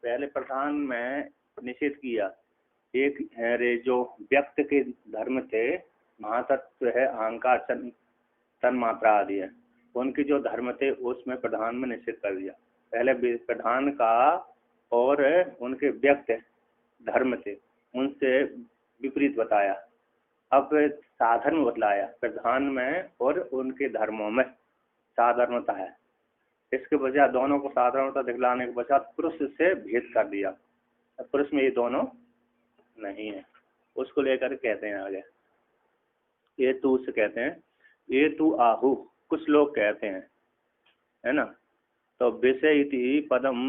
पहले प्रधान में निषेध किया। एक है रे जो व्यक्त के धर्म थे, महातत्व है, अहंकार, तन मात्रा आदि है, उनके जो धर्म थे उसमें प्रधान में निषेध कर दिया। पहले प्रधान का और उनके व्यक्त धर्म थे उनसे विपरीत बताया। अब साधर्म बतलाया, प्रधान में और उनके धर्मों में साधर्मता है। इसके बजाय दोनों को साधारणता दिखलाने के पश्चात पुरुष से भेद कर दिया। पुरुष में ये दोनों नहीं है, उसको लेकर कहते हैं आगे, ये तू से कहते हैं, ये तू आहु, कुछ लोग कहते हैं, है ना। तो विषय इति पदम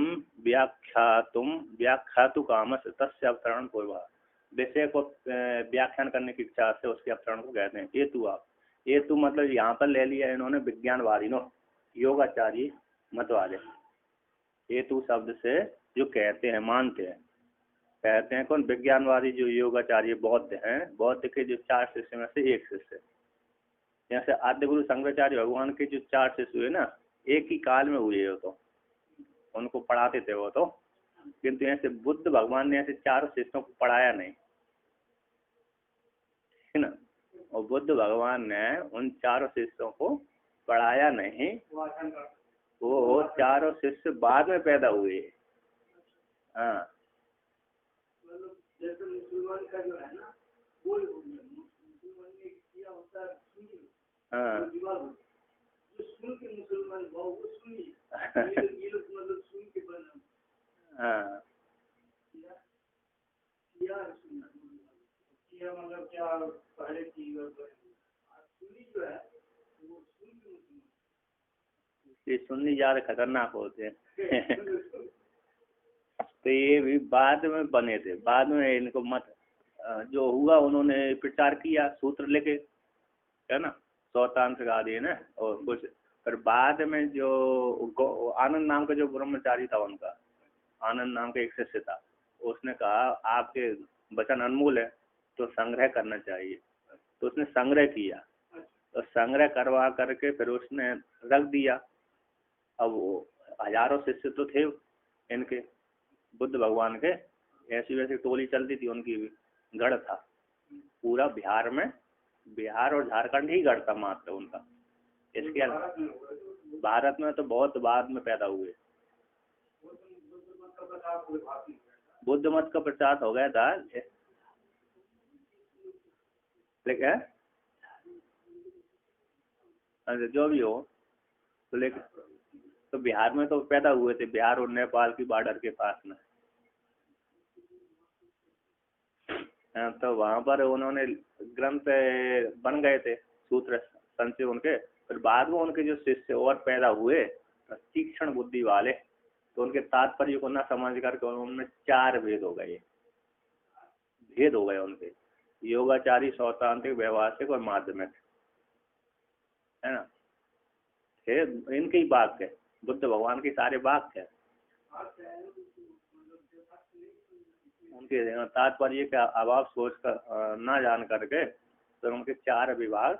व्याख्यातु कामस तस्य अवतरण पूर्वा, विषय को व्याख्यान करने की इच्छा से उसके अवतरण को कहते हैं ये तू आप। ये तू मतलब यहाँ पर ले लिया इन्होंने विज्ञानवादियों, योगाचारी मत वाले। ये तू शब्द से जो कहते हैं, मानते हैं, कहते हैं कौन? विज्ञानवादी जो योगाचार्य बौद्ध हैं, बौद्ध के जो 4 शिष्य में से एक शिष्य, जैसे आद्य गुरु शंकराचार्य भगवान के जो 4 शिष्य हुए ना, एक ही काल में हुए हो, तो उनको पढ़ाते थे वो तो, किंतु ऐसे बुद्ध भगवान ने ऐसे 4 शिष्यों को पढ़ाया नहीं, है ना। और बुद्ध भगवान ने उन 4 शिष्यों को पढ़ाया नहीं, वो 4 शिष्य बाद में पैदा हुए। हाँ, जैसे मुसलमान का जो है ना, वो मुसलमान ने किया होता है, जो सुन के मुसलमान भाव वो सुनी, ये लोग मतलब सुन के बना। हाँ, किया मतलब क्या पहले की सुनी जो है वो सुन के मुसलमान। ये सुन्नी ज़्यादा खतरनाक होते हैं। तो ये भी बाद में बने थे, बाद में इनको मत जो हुआ उन्होंने प्रचार किया सूत्र लेके, है ना, स्वतंत्र आदि है ना, और कुछ फिर बाद में जो आनंद नाम का जो ब्रह्मचारी था, उनका आनंद नाम का एक शिष्य था, उसने कहा आपके वचन अनमोल है तो संग्रह करना चाहिए। तो उसने संग्रह किया, तो संग्रह करवा करके फिर उसने रख दिया। अब वो हजारों शिष्य तो थे इनके बुद्ध भगवान के, ऐसी वैसी टोली चलती थी उनकी भी, गढ़ था पूरा बिहार में, बिहार और झारखंड ही गढ़ था मात्र उनका। इसके भारत में तो बहुत बाद में पैदा हुए। बुद्ध मत का प्रचार हो गया था, लेकिन जो भी हो, तो लेकिन तो बिहार में तो पैदा हुए थे, बिहार और नेपाल की बॉर्डर के पास में। तो वहाँ पर उन्होंने ग्रंथ बन गए थे, सूत्र संचय उनके। फिर बाद में उनके जो शिष्य और पैदा हुए तीक्ष्ण बुद्धि वाले, तो उनके तात्पर्य को न समझ करके उनमें 4 भेद हो गए, भेद हो गए उनके, योगाचारी, सौतांत्रिक, व्यवहारिक और माध्यमिक, है ना। इनके ही वाक्य है, बुद्ध भगवान के सारे वाक्य है, उनके तात्पर्य का अभाव सोच कर न जान करके तो उनके 4 विभाग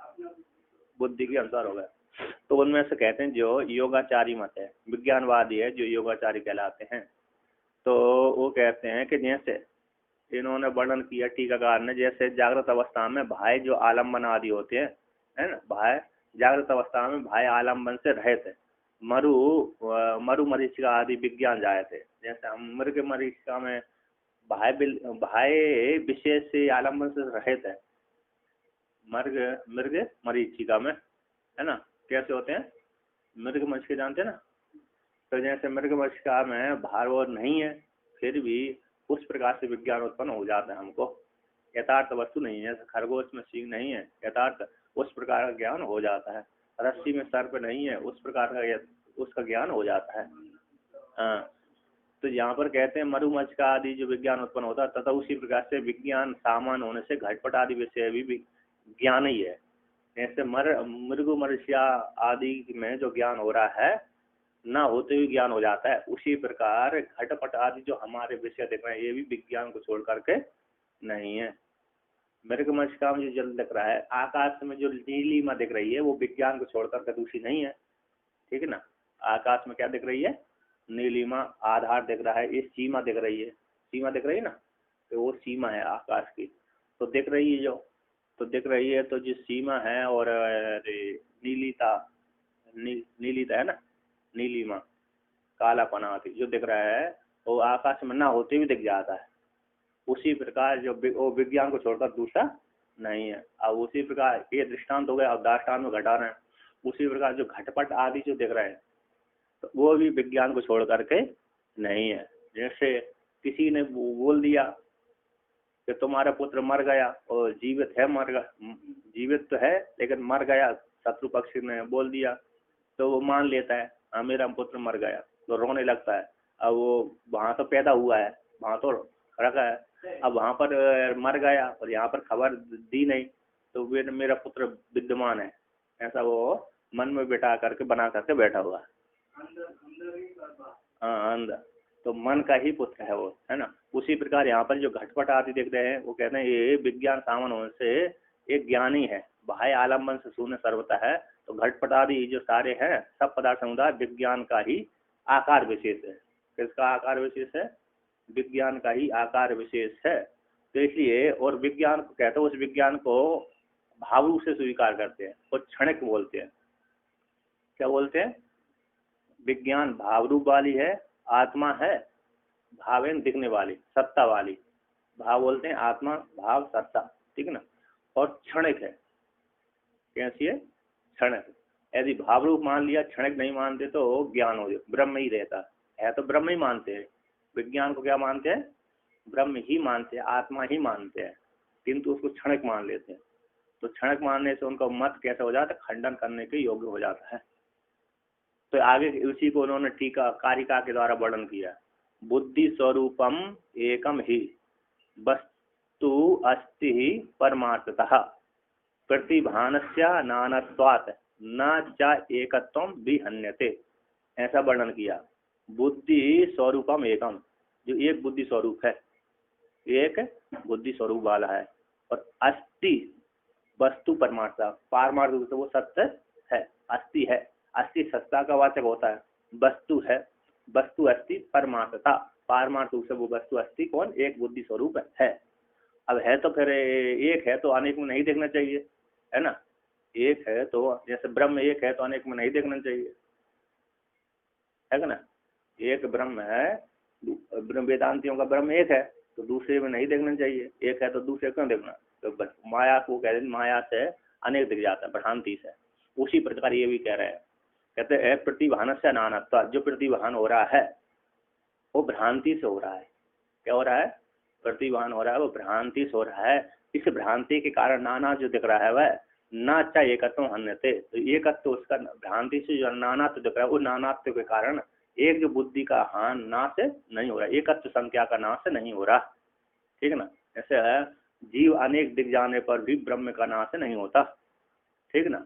बुद्धि के अनुसार हो गए। तो उनमें से कहते हैं जो योगाचारी मत है, विज्ञानवादी है जो योगाचारी कहलाते हैं, तो वो कहते हैं कि जैसे इन्होंने वर्णन किया टीकाकार ने, जैसे जागृत अवस्था में भाई जो आलम्बन आदि होते हैं, है ना, भाई जागृत अवस्था में भाई आलम्बन से रहे थे, मरु मरीचिका आदि विज्ञान जाए थे। जैसे हम मृग मरीचिका में भाई विशेष से आलम्बन से रहे थे, मृग मरीचिका में, है ना। कैसे होते हैं मृग मरीचिका, जानते हैं ना। तो जैसे मृग मरीचिका में भार और नहीं है, फिर भी उस प्रकार से विज्ञान उत्पन्न हो जाता है हमको, यथार्थ वस्तु नहीं है, खरगोश में सींग नहीं है, यथार्थ उस प्रकार का ज्ञान हो जाता है, रस्सी में सर्प नहीं है, उस प्रकार का उसका ज्ञान हो जाता है। हाँ, तो यहाँ पर कहते हैं मरुमच्छका आदि जो विज्ञान उत्पन्न होता है, तथा उसी प्रकार से विज्ञान सामान्य होने से घटपट आदि विषय भी ज्ञान ही है। जैसे मृगु मनुष्य आदि में जो ज्ञान हो रहा है ना होते हुए ज्ञान हो जाता है, उसी प्रकार घटपट आदि जो हमारे विषय दिख रहे हैं ये भी विज्ञान को छोड़ करके नहीं है। मृग मनुष्य में जो जल दिख रहा है, आकाश में जो नीलिमा दिख रही है वो विज्ञान को छोड़ करके दूसरी नहीं है, ठीक है ना। आकाश में क्या दिख रही है? नीलिमा आधार दिख रहा है, ये सीमा दिख रही है, सीमा दिख रही है ना, तो वो सीमा है आकाश की, तो दिख रही है जो, तो दिख रही है, तो जो सीमा है और नीलिता, नीलिता है ना, नीलिमा काला पना जो दिख रहा है वो आकाश में ना होते भी दिख जाता है। उसी प्रकार जो वो विज्ञान को छोड़कर दूसरा नहीं है। अब उसी प्रकार ये दृष्टांत हो गया, अब दाष्टान में घटा रहे हैं। उसी प्रकार जो घटपट आदि जो दिख रहे हैं तो वो भी विज्ञान को छोड़ करके नहीं है। जैसे किसी ने बोल दिया कि तुम्हारा पुत्र मर गया और जीवित है, मर गया, जीवित तो है लेकिन मर गया, शत्रु पक्ष ने बोल दिया तो वो मान लेता है हाँ मेरा पुत्र मर गया, तो रोने लगता है। अब वो वहाँ तो पैदा हुआ है, वहाँ तो रखा है, अब वहाँ पर मर गया और यहाँ पर खबर दी नहीं, तो वे मेरा पुत्र विद्यमान है, ऐसा वो मन में बिठा करके बना करके बैठा हुआ है। हाँ अंदर, तो मन का ही पुत्र है वो, है ना। उसी प्रकार यहाँ पर जो घटपट आदि दिख रहे हैं वो कहते हैं ये विज्ञान सामान होने से एक ज्ञानी है, बाह्य आलम्बन से शून्य सर्वता है। तो घटपट आदि जो सारे हैं सब पदार्थ समुदाय विज्ञान का ही आकार विशेष है। किसका आकार विशेष है? विज्ञान का ही आकार विशेष है। तो इसलिए और विज्ञान को कहते हैं, उस विज्ञान को भाव रूप से स्वीकार करते हैं और क्षणिक बोलते हैं। क्या बोलते हैं? विज्ञान भाव रूप वाली है, आत्मा है भावेन दिखने वाली, सत्ता वाली। भाव बोलते हैं आत्मा, भाव सत्ता, ठीक है ना। और क्षणिक है, कैसी है? क्षणिक। यदि भाव रूप मान लिया, क्षणिक नहीं मानते तो ज्ञान हो जाए, ब्रह्म ही रहता है। तो ब्रह्म ही मानते हैं, विज्ञान को क्या मानते हैं? ब्रह्म ही मानते हैं, आत्मा ही मानते हैं, किंतु उसको क्षणिक मान लेते हैं। तो क्षणिक मानने से उनका मत कैसा हो जाता है? खंडन करने के योग्य हो जाता है। तो आगे उसी को उन्होंने टीका कारिका के द्वारा वर्णन किया। बुद्धि स्वरूपम एकम ही वस्तु अस्ति ही परमार्थतः प्रतिभानस्य नानत्वात् न च एकत्वम विहन्यते, ऐसा वर्णन किया। बुद्धि स्वरूपम एकम, जो एक बुद्धि स्वरूप है, एक बुद्धि स्वरूप वाला है, और अस्ति वस्तु परमार्थ, पारमार्थ रूप से वो सत्य है, अस्ति है। अस्ति सत्ता का वाचक होता है, वस्तु है, वस्तु अस्ति परमार्थता, पारमार्थ रूप से वो वस्तु अस्ति कौन? एक बुद्धि स्वरूप है। अब है तो फिर एक है तो अनेक में नहीं देखना चाहिए, है ना। एक है तो जैसे ब्रह्म एक है तो अनेक में नहीं देखना चाहिए, है ना। एक ब्रह्म है, वेदांतियों का ब्रह्म एक है तो दूसरे में नहीं देखना चाहिए, एक है तो दूसरे क्यों देखना? तो माया को कहते हैं, माया से अनेक दिख जाता है, भ्रांति से। उसी प्रकार ये भी कह रहे हैं, कहते हैं प्रतिभान से नानत्व, जो प्रतिभान हो रहा है वो भ्रांति से हो रहा है। क्या हो रहा है? प्रतिभान हो रहा है वो भ्रांति से हो रहा है। इस भ्रांति के कारण नाना जो दिख रहा है वह ना चाहे एकत्व अन्यते, तो एकत्व उसका भ्रांति से जो नानात्व दिख रहा है वो नानात्व के कारण एक जो बुद्धि का हान नाश नहीं हो रहा, एकत्व संख्या का नाश नहीं हो रहा, ठीक है ना। ऐसे है जीव अनेक दिख जाने पर भी ब्रह्म का नाश नहीं होता, ठीक ना।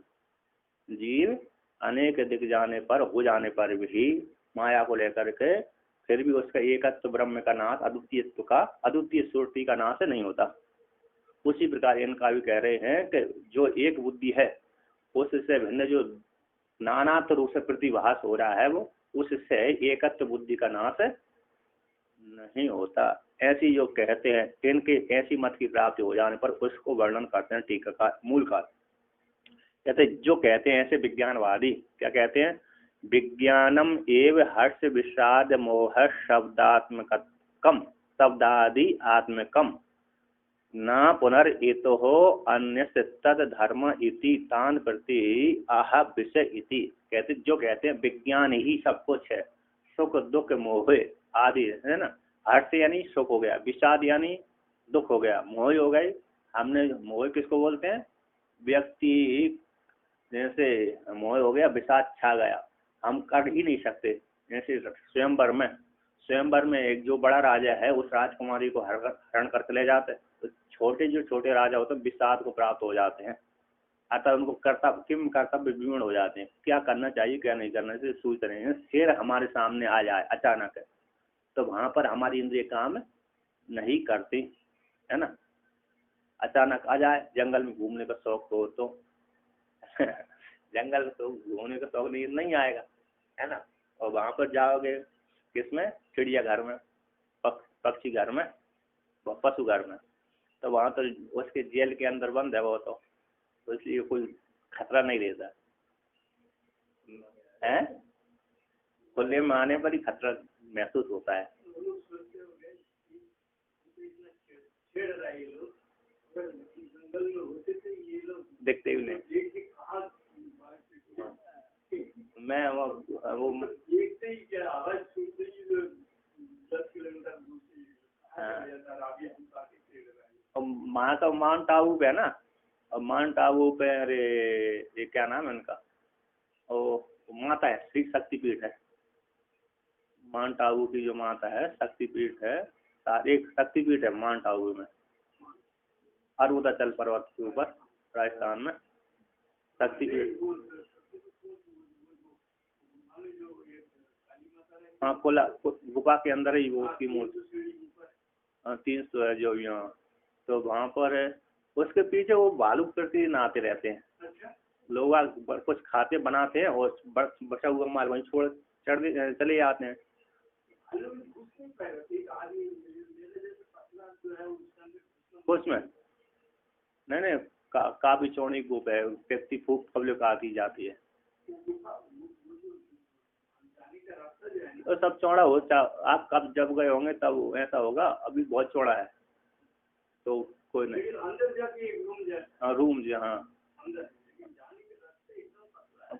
जीव अनेक दिख जाने पर, हो जाने पर भी माया को लेकर के फिर भी उसका एकत्व ब्रह्म का नाश, अद्वितीयत्व का, अद्वितीय श्रुति का नाश नहीं होता। उसी प्रकार इनका भी कह रहे हैं कि जो एक बुद्धि है उससे भिन्न जो नानात्व रूप से प्रतिभास हो रहा है वो, उससे एकत्व बुद्धि का नाश नहीं होता। ऐसी जो कहते हैं इनके ऐसी मत की प्राप्ति हो जाने पर उसको वर्णन करते हैं टीकाकार मूलकार। कहते जो कहते हैं ऐसे विज्ञानवादी क्या कहते हैं? विज्ञानम एव हर्ष विषाद मोह शब्दात्मकम शब्दादि आत्मकम न पुनर्तो अन्य तद धर्म इति तान प्रति आह विषय इति। कहते जो कहते हैं विज्ञान ही सब कुछ है, सुख दुख मोह आदि, है ना। हर्ष यानी सुख हो गया, विषाद यानी दुख हो गया, मोह हो गई। हमने मोह किसको बोलते हैं? व्यक्ति, जैसे मोह हो गया, विषाद छा गया, हम कर ही नहीं सकते। जैसे स्वयंवर में एक जो बड़ा राजा है उस राजकुमारी को हरण करके ले जाते हैं, तो छोटे जो छोटे राजा होते हैं विषाद को प्राप्त हो जाते हैं, अतः उनको कर्तव्य विवरण हो जाते हैं, क्या करना चाहिए क्या नहीं करना चाहिए सोच रहे हैं। शेर हमारे सामने आ जाए अचानक तो वहां पर हमारी इंद्रिय काम नहीं करती, है ना। अचानक आ जाए, जंगल में घूमने का शौक हो तो जंगल तो घूमने का शौक नहीं आएगा, है ना। और वहां पर जाओगे किसमें? चिड़ियाघर में, पक्षी घर में, पशु घर में। तो वहाँ तो उसके जेल के अंदर बंद है वो, तो इसलिए कोई खतरा नहीं रहता है। खुले में आने पर ही खतरा महसूस होता है। देखते ही नहीं। मैं वो देखते ही क्या आवाज सुनते ही 10 किलोमीटर दूसरी। वहाँ का माउंट आबू पे है ना, और माउंट आबू पे अरे ये क्या नाम है उनका, वो माता है, श्री शक्तिपीठ है। माउंट आबू की जो माता है शक्तिपीठ है, एक शक्तिपीठ है माउंट आबू में, अरुणाचल पर्वत के ऊपर राजस्थान में शक्तिपीठ। हाँ, कोला गुफा के अंदर ही वो उसकी मूर्ति 300 है जो यहाँ। तो वहाँ पर उसके पीछे वो भालू प्रति नहाते रहते हैं। लोग कुछ खाते बनाते हैं और बचा हुआ माल वहीं छोड़ चले जाते हैं। उसमें नहीं काफी चौड़ी गुफा है, व्यक्ति खूब पब्लिक आती जाती है। तो सब चौड़ा हो, आप कब जब गए होंगे तब ऐसा होगा, अभी बहुत चौड़ा है तो कोई नहीं। हाँ रूम जी, हाँ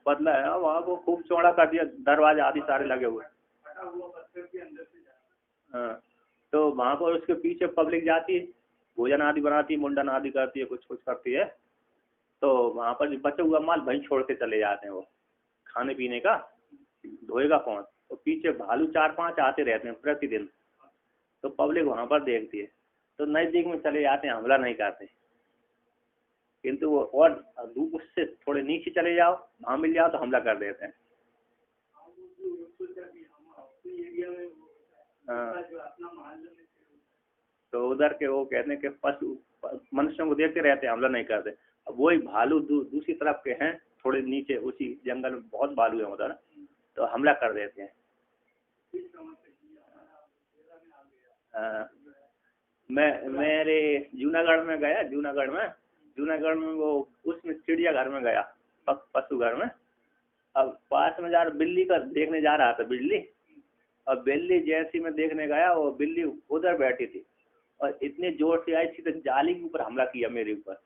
पतला है वहाँ को, खूब चौड़ा कर दिया, दरवाजे आदि सारे लगे हुए। हाँ, तो वहाँ पर उसके पीछे पब्लिक जाती है, भोजन आदि बनाती है, मुंडन आदि करती है, कुछ कुछ करती है। तो वहाँ पर बचा हुआ माल वहीं छोड़ के चले जाते हैं। वो खाने पीने का धोएगा कौन? तो पीछे भालू 4-5 आते रहते हैं प्रतिदिन। तो पब्लिक वहाँ पर देखती है, तो नज़दीक में चले जाते हैं, हमला नहीं करते। किंतु वो और उससे थोड़े नीचे चले जाओ, वहाँ मिल जाओ तो हमला कर देते हैं। हाँ, तो उधर के वो कहते हैं कि पशु मनुष्यों को देखते रहते हैं, हमला नहीं करते। अब वही भालू दूसरी तरफ के हैं, थोड़े नीचे उसी जंगल में बहुत भालू है उधर, तो हमला कर देते हैं। मेरे जूनागढ़ में गया, जूनागढ़ में वो उसमें चिड़ियाघर में गया, पशु घर में। अब पास में बिल्ली का देखने जा रहा था, बिल्ली, और बिल्ली जैसी मैं देखने गया, वो बिल्ली उधर बैठी थी और इतने जोर से आई थी तो जाली के ऊपर हमला किया मेरे ऊपर।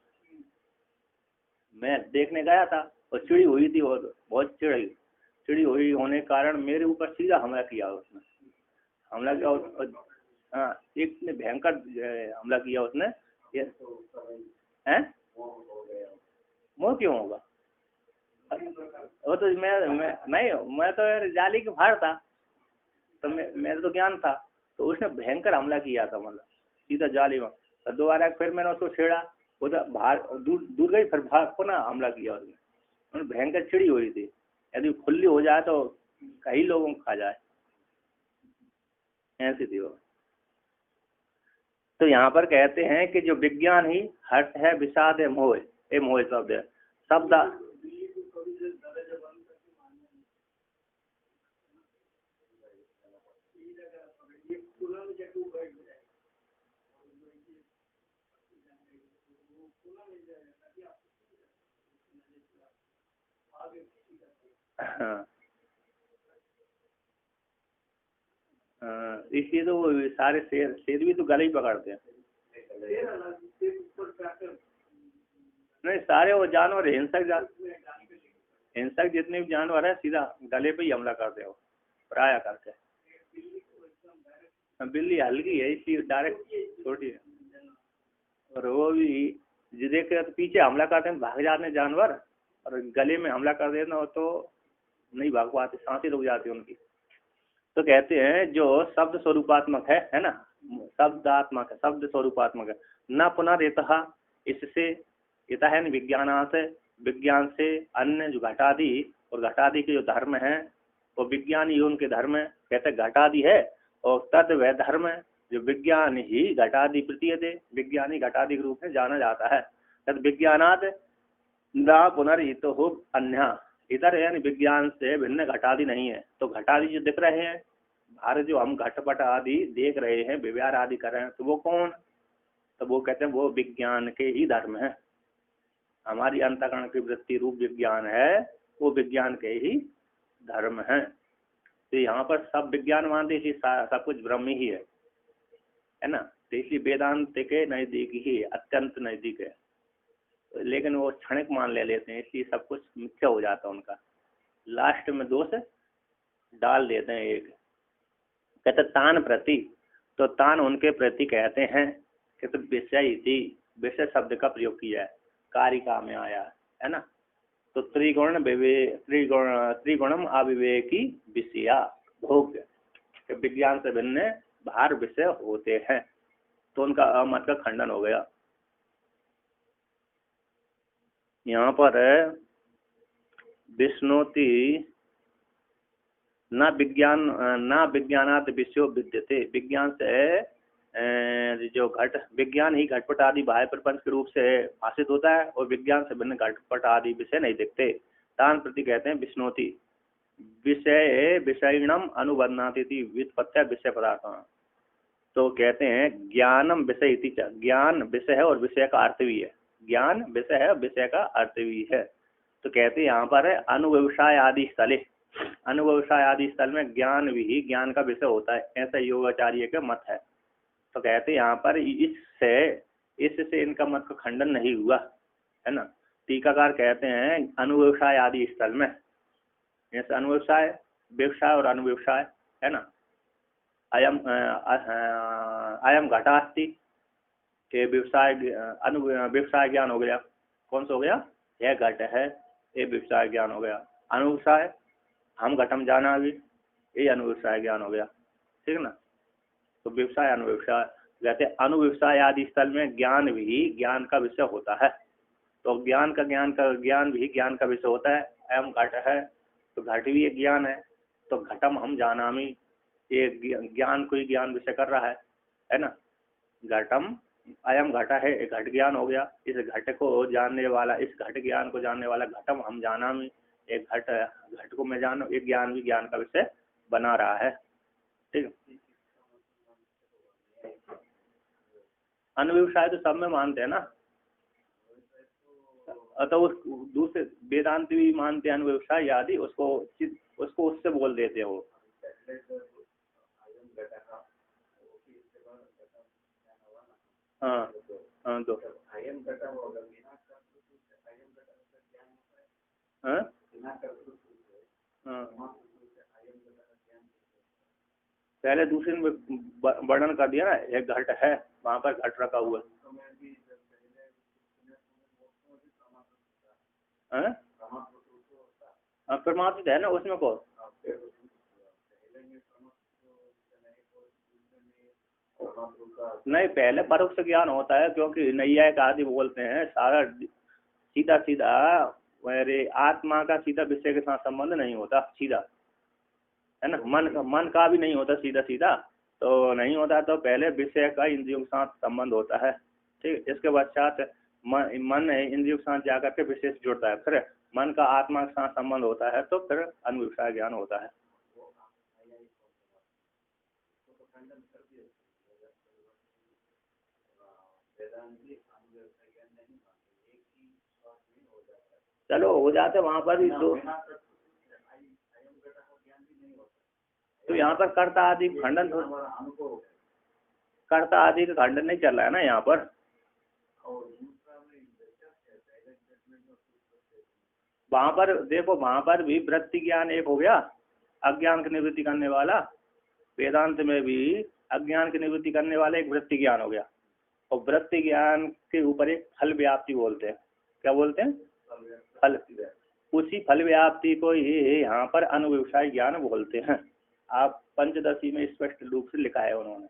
मैं देखने गया था और चिड़ी हुई थी, और बहुत चिड़ी हुई होने के कारण मेरे ऊपर सीधा हमला किया उसने, हमला किया। और हाँ, एक ने भयंकर हमला किया उसने। ये हैं वो क्यों होगा? वो तो मैं तो यार जाली के बाहर था, तो मेरे तो ज्ञान था, तो उसने भयंकर हमला किया था, मतलब सीधा जाली में। तो दोबारा फिर मैंने उसको छेड़ा, उधर बाहर दूर गई, फिर पुनः हमला किया उसने। भयंकर चिड़ी हुई थी, यदि खुली हो जाए तो कई लोगों को खा जाए, ऐसी थी वो। तो यहाँ पर कहते हैं कि जो विज्ञान ही हर्ष है, विषाद है, मोह, ये मोह शब्द है। शब्द हाँ, इसलिए तो वो सारे शेर भी तो गले ही पकड़ते हैं। नहीं, सारे वो जानवर हिंसक जितने भी जानवर है सीधा गले पे ही हमला करते हो प्राय करके। बिल्ली हल्की है इसलिए डायरेक्ट छोटी है, और वो भी जो देखे तो पीछे हमला करते हैं, भाग जाते हैं जानवर, और गले में हमला कर देना हो तो नहीं भाग पाते, सांसें रुक जाती है उनकी। तो कहते हैं जो शब्द स्वरूपात्मक है ना, शब्दात्मक है, शब्द स्वरूपात्मक है, न पुनर्यतः, इससे यथा है न विज्ञान से अन्य जो घटादि, और घटादि के जो धर्म है वो विज्ञान ही उनके धर्म है। कहते घटादि है और तद वह धर्म जो विज्ञान ही घटादि प्रतीयते, विज्ञानी घटादि के रूप में जाना जाता है। तद विज्ञानाद न पुनर्हित हो अन्य, इधर यानी विज्ञान से भिन्न घटादि नहीं है। तो घटादि जो दिख रहे हैं बाहर जो हम घटपट आदि देख रहे हैं, व्यवहार आदि कर रहे हैं, तो वो कौन? तो वो कहते हैं वो विज्ञान के ही धर्म है। हमारी अंतःकरण की वृत्ति रूप विज्ञान है, वो विज्ञान के ही धर्म है। तो यहाँ पर सब विज्ञान मानते इसलिए सब कुछ ब्रह्म ही है ना। तो इसलिए वेदांत के नजदीक ही अत्यंत नजदीक है, लेकिन वो क्षणिक मान ले लेते हैं, इसलिए सब कुछ मिथ्या हो जाता है उनका। लास्ट में दोष डाल देते हैं एक, कहते तान प्रति, तो तान उनके प्रति कहते हैं कि तो विषय थी, विषय शब्द का प्रयोग किया है, कारिका में आया है ना। तो त्रिगुणम अविवेकी विषया भोग्य, विज्ञान से भिन्न बाहर विषय होते हैं, तो उनका अमत का खंडन हो गया। यहाँ पर विष्णोति न विज्ञानात विषयो विद्यते, विज्ञान से जो घट विज्ञान ही घटपट आदि बाह्य प्रपंच के रूप से भाषित होता है, और विज्ञान से भिन्न घटपट आदि विषय नहीं दिखते। तान प्रति कहते हैं विष्णोति विषय विषयणम अनुबंधाति व्युत्पत्त्या विषय पदार्थ। तो कहते हैं ज्ञानम विषय इति, ज्ञान विषय है और विषय का अर्थ भी है, ज्ञान विषय है विषय का अर्थ भी है। तो कहते हैं यहाँ पर है अनुव्यवसाय आदि स्थले, अनुव्यवसाय आदि स्थल में ज्ञान भी ज्ञान का विषय होता है, ऐसा योगाचार्य का मत है। तो कहते हैं यहाँ पर इससे इनका मत का खंडन नहीं हुआ है ना। टीकाकार कहते हैं अनुव्यवसाय आदि स्थल में, जैसे अनुव्यवसाय, व्यवसाय और अनुव्यवसाय है ना। अयम घटास्ति, ये व्यवसाय व्यवसाय ज्ञान हो गया, कौन सा हो गया? यह घट है, ये व्यवसाय ज्ञान हो गया। अनुव्यवसाय हम घटम जाना भी, ये अनुव्यवसाय ज्ञान हो गया, ठीक है ना। तो व्यवसाय अनुव्यवसाय कहते हैं। अनुव्यवसाय आदि स्थल में ज्ञान भी ज्ञान का विषय होता है, तो ज्ञान भी ज्ञान का विषय होता है। अयम घट है, तो घट भी एक ज्ञान है, तो घटम हम जानामि, ये ज्ञान को ही ज्ञान विषय कर रहा है ना। घटम अयम घटा है, एक घट ज्ञान हो गया, इस घट को जानने वाला, इस घट ज्ञान को जानने वाला घटम हम जानामि, एक घट को मैं जानू, एक ज्ञान भी ज्ञान का विषय बना रहा है, ठीक है। अनुव्यवसाय तो सब में मानते हैं ना, तो उस दूसरे वेदांत भी मानते हैं अनुव्यवसाय आदि, उसको उससे बोल देते हो। हाँ हाँ, तो हाँ हाँ, पहले दूसरे में वर्णन कर दिया ना, एक घट है, वहाँ पर घट रखा हुआ है, परमात्मिक है ना उसमें को। नहीं, पहले परोक्ष ज्ञान होता है, क्योंकि नैयायिक आदि बोलते हैं सारा सीधा सीधा मेरे आत्मा का सीधा विषय के साथ संबंध नहीं होता सीधा, है ना। मन का भी नहीं होता सीधा सीधा, तो नहीं होता, तो पहले विषय का इंद्रियों के साथ संबंध होता है, ठीक। इसके पश्चात मन इंद्रियों के साथ जाकर के विषय से जुड़ता है, फिर मन का आत्मा के साथ संबंध होता है, तो फिर अनुव्यवसाय ज्ञान होता है। चलो हो जाते वहाँ पर भी दो, तो यहाँ पर कर्ता आदि खंडन, कर्ता आदि का खंडन नहीं चल रहा है ना यहाँ पर। वहाँ पर देखो, वहाँ पर भी वृत्ति ज्ञान एक हो गया, अज्ञान की निवृत्ति करने वाला। वेदांत में भी अज्ञान की निवृत्ति करने वाला एक वृत्ति ज्ञान हो गया, और वृत्ति ज्ञान के ऊपर एक फल व्याप्ति बोलते हैं। क्या बोलते हैं? फल। उसी फल व्याप्ति को ही यहाँ पर अनुव्यवसाय ज्ञान बोलते हैं। आप पंचदशी में स्पष्ट रूप से लिखा है उन्होंने,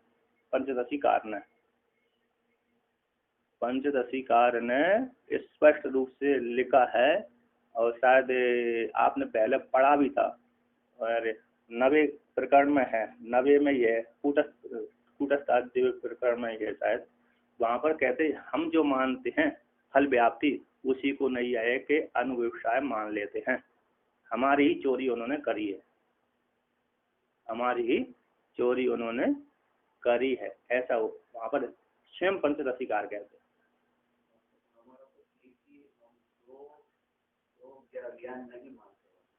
पंचदशी कार ने स्पष्ट रूप से लिखा है, और शायद आपने पहले पढ़ा भी था, और 90 प्रकरण में है, 90 में ये कूटस्थ प्रकरण में ये शायद, वहाँ पर कहते हैं हम जो मानते हैं फल व्याप्ति, उसी को नहीं आए कि अनुव्यवसाय मान लेते हैं। हमारी ही चोरी उन्होंने करी है, हमारी ही चोरी उन्होंने करी है, ऐसा वहाँ पर स्वयं पंचदशीकार कहते हैं।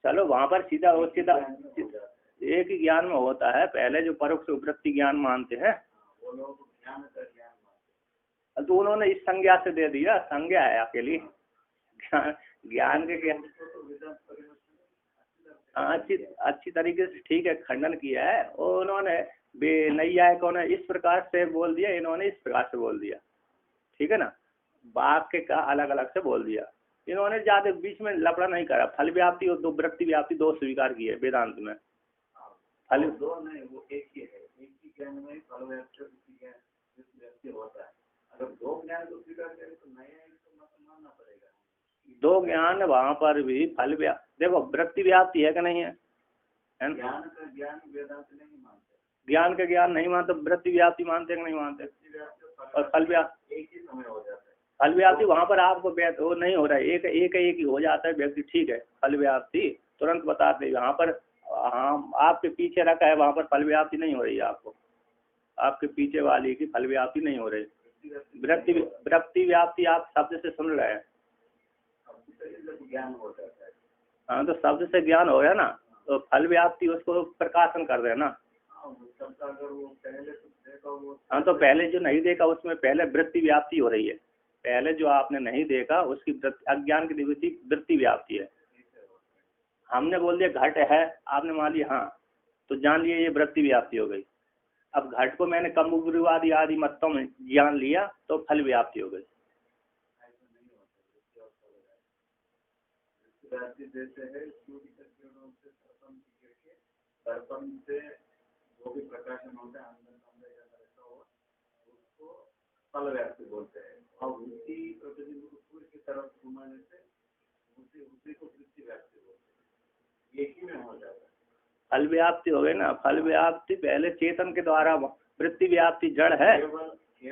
चलो वहाँ पर सीधा एक ही ज्ञान में होता है। पहले जो परोक्ष उपलब्धि ज्ञान मानते हैं तो उन्होंने इस संज्ञा से दे दिया, संज्ञा है अकेली ज्ञान के क्या अच्छी तरीके से ठीक है खंडन किया है। और उन्होंने नैयायिकों ने इस प्रकार से बोल दिया, इन्होंने इस प्रकार से बोल दिया, ठीक है ना। वाक्य का अलग अलग से बोल दिया। इन्होंने ज्यादा बीच में लफड़ा नहीं करा। फल व्याप्ति और वृत्ति व्याप्ति दो स्वीकार किए वेदांत में। फल दो नहीं, वो एक ही है। एक ही ज्ञान में फल व्याप्ति होता है। अगर दो ज्ञान को स्वीकार करें तो नया मानना पड़ेगा। दो ज्ञान वहाँ पर भी फल देखो वृत्ति व्याप्ति है कि नहीं है? ज्ञान का ज्ञान वेदांत नहीं मानते। ज्ञान का ज्ञान नहीं मानते, वृत्ति व्याप्ति मानते कि नहीं मानते? और फल व्याप्ति एक ही समय हो जाता है। फल व्याप्ति वहाँ पर आपको वो नहीं हो रहा है, एक ही हो जाता है व्यक्ति, ठीक है। फल व्याप्ति तुरंत बताते हैं। यहाँ पर हाँ आपके पीछे रखा है, वहाँ पर फल व्याप्ति नहीं हो रही है आपको। आपके पीछे वाली की फल व्याप्ति नहीं हो रही। वृत्ति व्याप्ति आप शब्द से सुन रहे हैं। ज्ञान हो जाता है। हाँ तो शब्द से ज्ञान हो गया ना, तो फल व्याप्ति उसको प्रकाशन कर देना। हाँ तो पहले जो नहीं देखा उसमें पहले वृत्ति व्याप्ति हो रही है। पहले जो आपने नहीं देखा उसकी अज्ञान की वृत्ति व्याप्ति है। हमने बोल दिया घट है, आपने मान लिया हाँ, तो जान लिया ये वृत्ति व्याप्ति हो गई। अब घट को मैंने कमुग्रीवादी आदि मतों में ज्ञान लिया तो फल व्याप्ति हो गई। जैसे है दर्पण से जो भी प्रकाशन होता है उसको फल व्याप्ति बोलते हैं। और उसी प्रतिबिंब को सूर्य की तरफ घुमाने से उसी को वृत्ति व्याप्ति बोलते हैं। एक ही में हो जाता है। फल व्याप्ति हो गई ना। फल व्याप्ति पहले चेतन के द्वारा, वृत्ति व्याप्ति जड़ है। केवल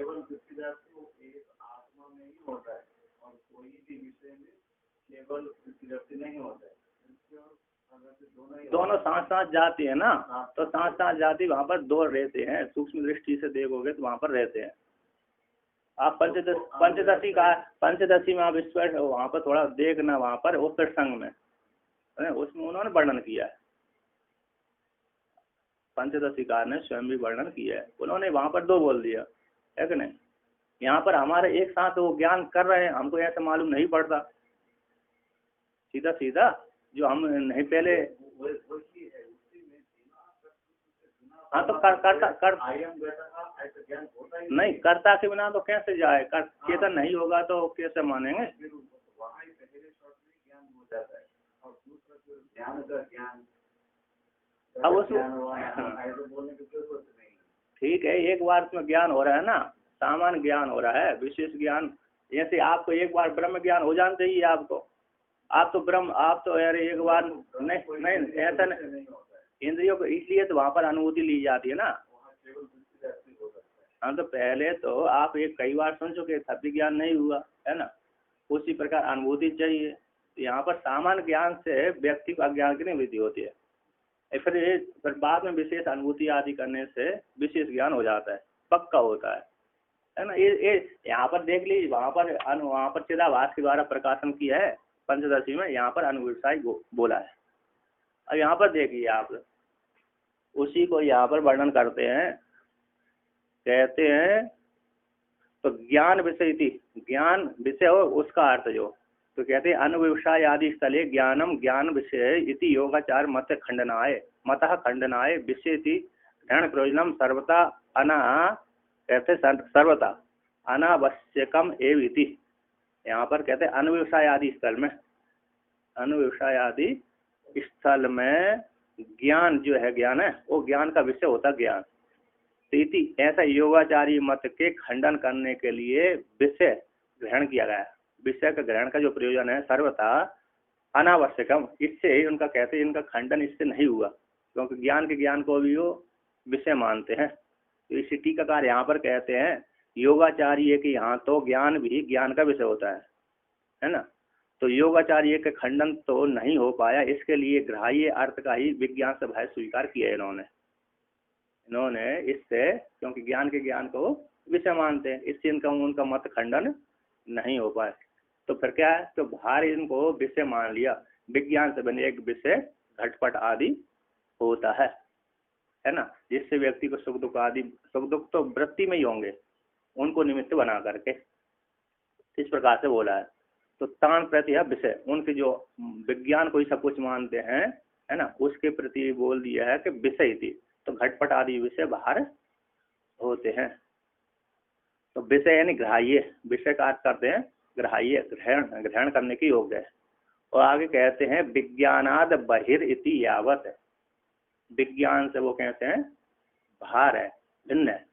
वृत्ति व्याप्ति वो एक आत्मा में ही होता है और कोई भी विषय में केवल वृत्ति व्याप्ति नहीं होता है। दोनों साथ साथ जाती है ना, तो साथ साथ जाती वहाँ पर दो रहते हैं। सूक्ष्म दृष्टि से देखोगे तो वहाँ पर रहते हैं। आप पंचदशी में आप स्पष्ट वहाँ पर थोड़ा देखना, वहाँ पर उस प्रसंग में उसमें उन्होंने वर्णन किया है। पंचदशीकार ने स्वयं भी वर्णन किया है। उन्होंने वहाँ पर दो बोल दिया है कि नहीं। यहाँ पर हमारे एक साथ वो ज्ञान कर रहे हैं, हमको ऐसा मालूम नहीं पड़ता। सीधा सीधा जो हम नहीं पहले हाँ तो नहीं करता के बिना तो कैसे जाए। चेतन नहीं होगा तो कैसे मानेंगे। अब उसमें ठीक है, एक बार उसमें ज्ञान हो रहा है ना, सामान्य ज्ञान हो रहा है, विशेष ज्ञान। जैसे आपको एक बार ब्रह्म ज्ञान हो जाना चाहिए आपको। आप तो ब्रह्म, आप तो यार एक बार नहीं ऐसा नहीं। इंद्रियों को इसलिए तो वहाँ पर अनुभूति ली जाती है ना। हाँ तो पहले तो आप एक कई बार सुन चुके, तब भी ज्ञान नहीं हुआ है ना। उसी प्रकार अनुभूति चाहिए। तो यहाँ पर सामान्य ज्ञान से व्यक्ति को अज्ञान की निवृत्ति होती है। फिर बाद में विशेष अनुभूति आदि करने से विशेष ज्ञान हो जाता है, पक्का होता है ना। ये यहाँ पर देख लीजिए, वहाँ पर चिदाभास के द्वारा प्रकाशन किया है पंचदशी में। यहाँ पर अनुविषय बोला है। अब यहाँ पर देखिए आप, उसी को यहाँ पर वर्णन करते हैं, कहते हैं तो ज्ञान विषय थी, ज्ञान विषय हो उसका अर्थ जो, तो कहते हैं अनुविषय आदि स्थले ज्ञानम ज्ञान विषय इति योगाचार मत खंडनाय मतः खंडनाय विषय थी ध्यान प्रयोजनम सर्वता अना, कहते सर्वता अनावश्यकम एव इति। यहाँ पर कहते हैं अनुविषय आदि स्थल में, अनुविषय आदि स्थल में ज्ञान जो है, ज्ञान है वो ज्ञान का विषय होता ज्ञान। इति ऐसा योगाचारी मत के खंडन करने के लिए विषय ग्रहण किया गया। विषय का ग्रहण का जो प्रयोजन है सर्वथा अनावश्यकम, इससे उनका कहते हैं इनका खंडन इससे नहीं हुआ, क्योंकि ज्ञान के ज्ञान को भी वो विषय मानते हैं। तो इसी टीकाकार यहाँ पर कहते हैं योगाचार्य के यहाँ तो ज्ञान भी ज्ञान का विषय होता है ना। तो योगाचार्य के खंडन तो नहीं हो पाया, इसके लिए ग्राह्य अर्थ का ही विज्ञान से भाई स्वीकार किया है इन्होंने। इन्होंने इससे, क्योंकि ज्ञान के ज्ञान को विषय मानते हैं, इससे इनका उनका मत खंडन नहीं हो पाए। तो फिर क्या है, तो बाहर इनको विषय मान लिया, विज्ञान से बने एक विषय घटपट आदि होता है ना, जिससे व्यक्ति को सुख दुख आदि, सुख दुख तो वृत्ति में ही होंगे, उनको निमित्त बना करके, इस प्रकार से बोला है। तो तान प्रति है विषय, उनके जो विज्ञान को ही सब कुछ मानते हैं, है ना, उसके प्रति बोल दिया है कि विषय थी, तो घटपट आदि विषय बाहर होते हैं। तो विषय यानी ग्राह्य, विषय का अर्थ करते हैं ग्राह्य, ग्रहण, ग्रहण करने के योग्य है। और आगे कहते हैं विज्ञानाद बहिर इति यावत, विज्ञान से वो कैसे हैं, बाहर है, भिन्न है।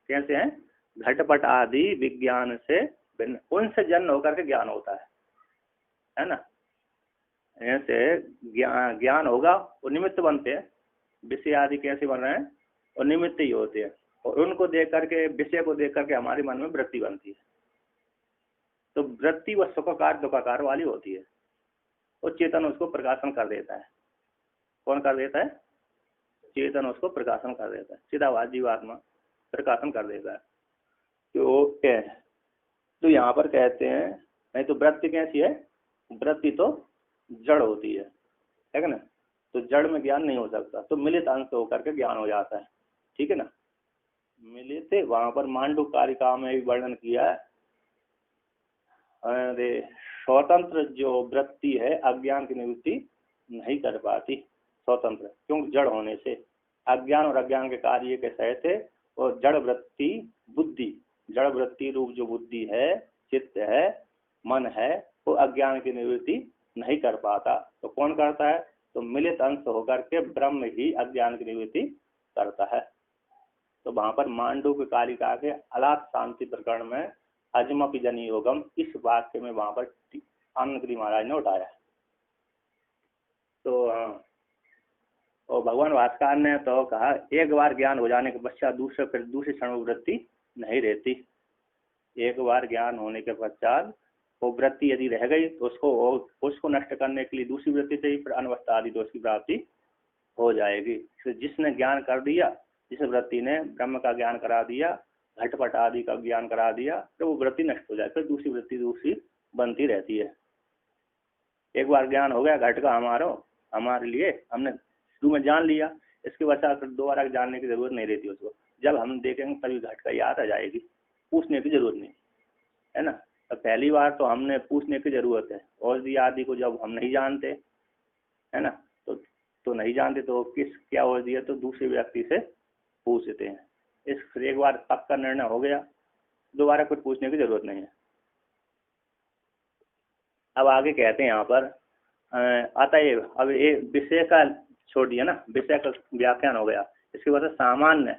कैसे हैं, घटपट आदि विज्ञान से भिन्न, उनसे जन्म होकर के ज्ञान होता है ना। ऐसे ज्ञान होगा, वो निमित्त बनते हैं, विषय आदि कैसे बन रहे हैं, और निमित्त ही होते हैं, और उनको देख करके, विषय को देख करके हमारे मन में वृत्ति बनती है। तो वृत्ति वह सुखाकार दुखाकार वाली होती है, और चेतन उसको प्रकाशन कर देता है। कौन कर देता है, चेतन उसको प्रकाशन कर देता है, चिदाभास जीवात्मा प्रकाशन कर देता है। तो यहाँ पर कहते हैं, नहीं तो वृत्ति कैसी है, वृत्ति तो जड़ होती है ना, तो जड़ में ज्ञान नहीं हो सकता, तो मिलित अंश होकर के ज्ञान हो जाता है, ठीक है ना। मिलित, वहां पर मांडुकारिका में भी वर्णन किया है, अरे स्वतंत्र जो वृत्ति है अज्ञान की निवृत्ति नहीं कर पाती, स्वतंत्र, क्योंकि जड़ होने से, अज्ञान और अज्ञान के कार्य के सहित है, और जड़ वृत्ति बुद्धि, जड़ वृत्ति रूप जो बुद्धि है, चित्त है, मन है, वो अज्ञान की निवृत्ति नहीं कर पाता। तो कौन करता है, तो मिलित अंश होकर के ब्रह्म ही अज्ञान की निवृत्ति करता है। तो वहां पर मांडुक्य कारिका के अलाप शांति प्रकरण में अजमपि जन योगम, इस वाक्य में वहां पर अन्नगिरी महाराज ने उठाया। तो और भगवान भास्कर ने तो कहा, एक बार ज्ञान हो जाने के पश्चात दूसरे क्षण वृत्ति नहीं रहती। एक बार ज्ञान होने के पश्चात वो वृत्ति यदि रह गई तो उसको नष्ट करने के लिए दूसरी वृत्ति चाहिए, फिर अनवस्था आदि दोष की प्राप्ति हो जाएगी। तो जिसने ज्ञान कर दिया, जिस वृत्ति ने ब्रह्म का ज्ञान करा दिया, घटपट आदि का ज्ञान करा दिया, तो वो वृत्ति नष्ट हो जाए, फिर दूसरी वृत्ति दूसरी बनती रहती है। एक बार ज्ञान हो गया घट का हमारे लिए, हमने शुरू में जान लिया, इसके बाद फिर दोबारा जानने की जरूरत नहीं रहती उसको। जब हम देखेंगे तभी घट का याद आ जाएगी, पूछने की जरूरत नहीं है ना। तो पहली बार तो हमने पूछने की जरूरत है, औषधि आदि को जब हम नहीं जानते है ना, तो नहीं जानते तो क्या औषधि है, तो दूसरे व्यक्ति से पूछते हैं। इस एक बार पक्का निर्णय हो गया, दोबारा कुछ पूछने की जरूरत नहीं है। अब आगे कहते हैं यहाँ पर अतएव, अब ये विषय का छोड़ दिया ना, विषय का व्याख्यान हो गया, इसके बाद सामान्य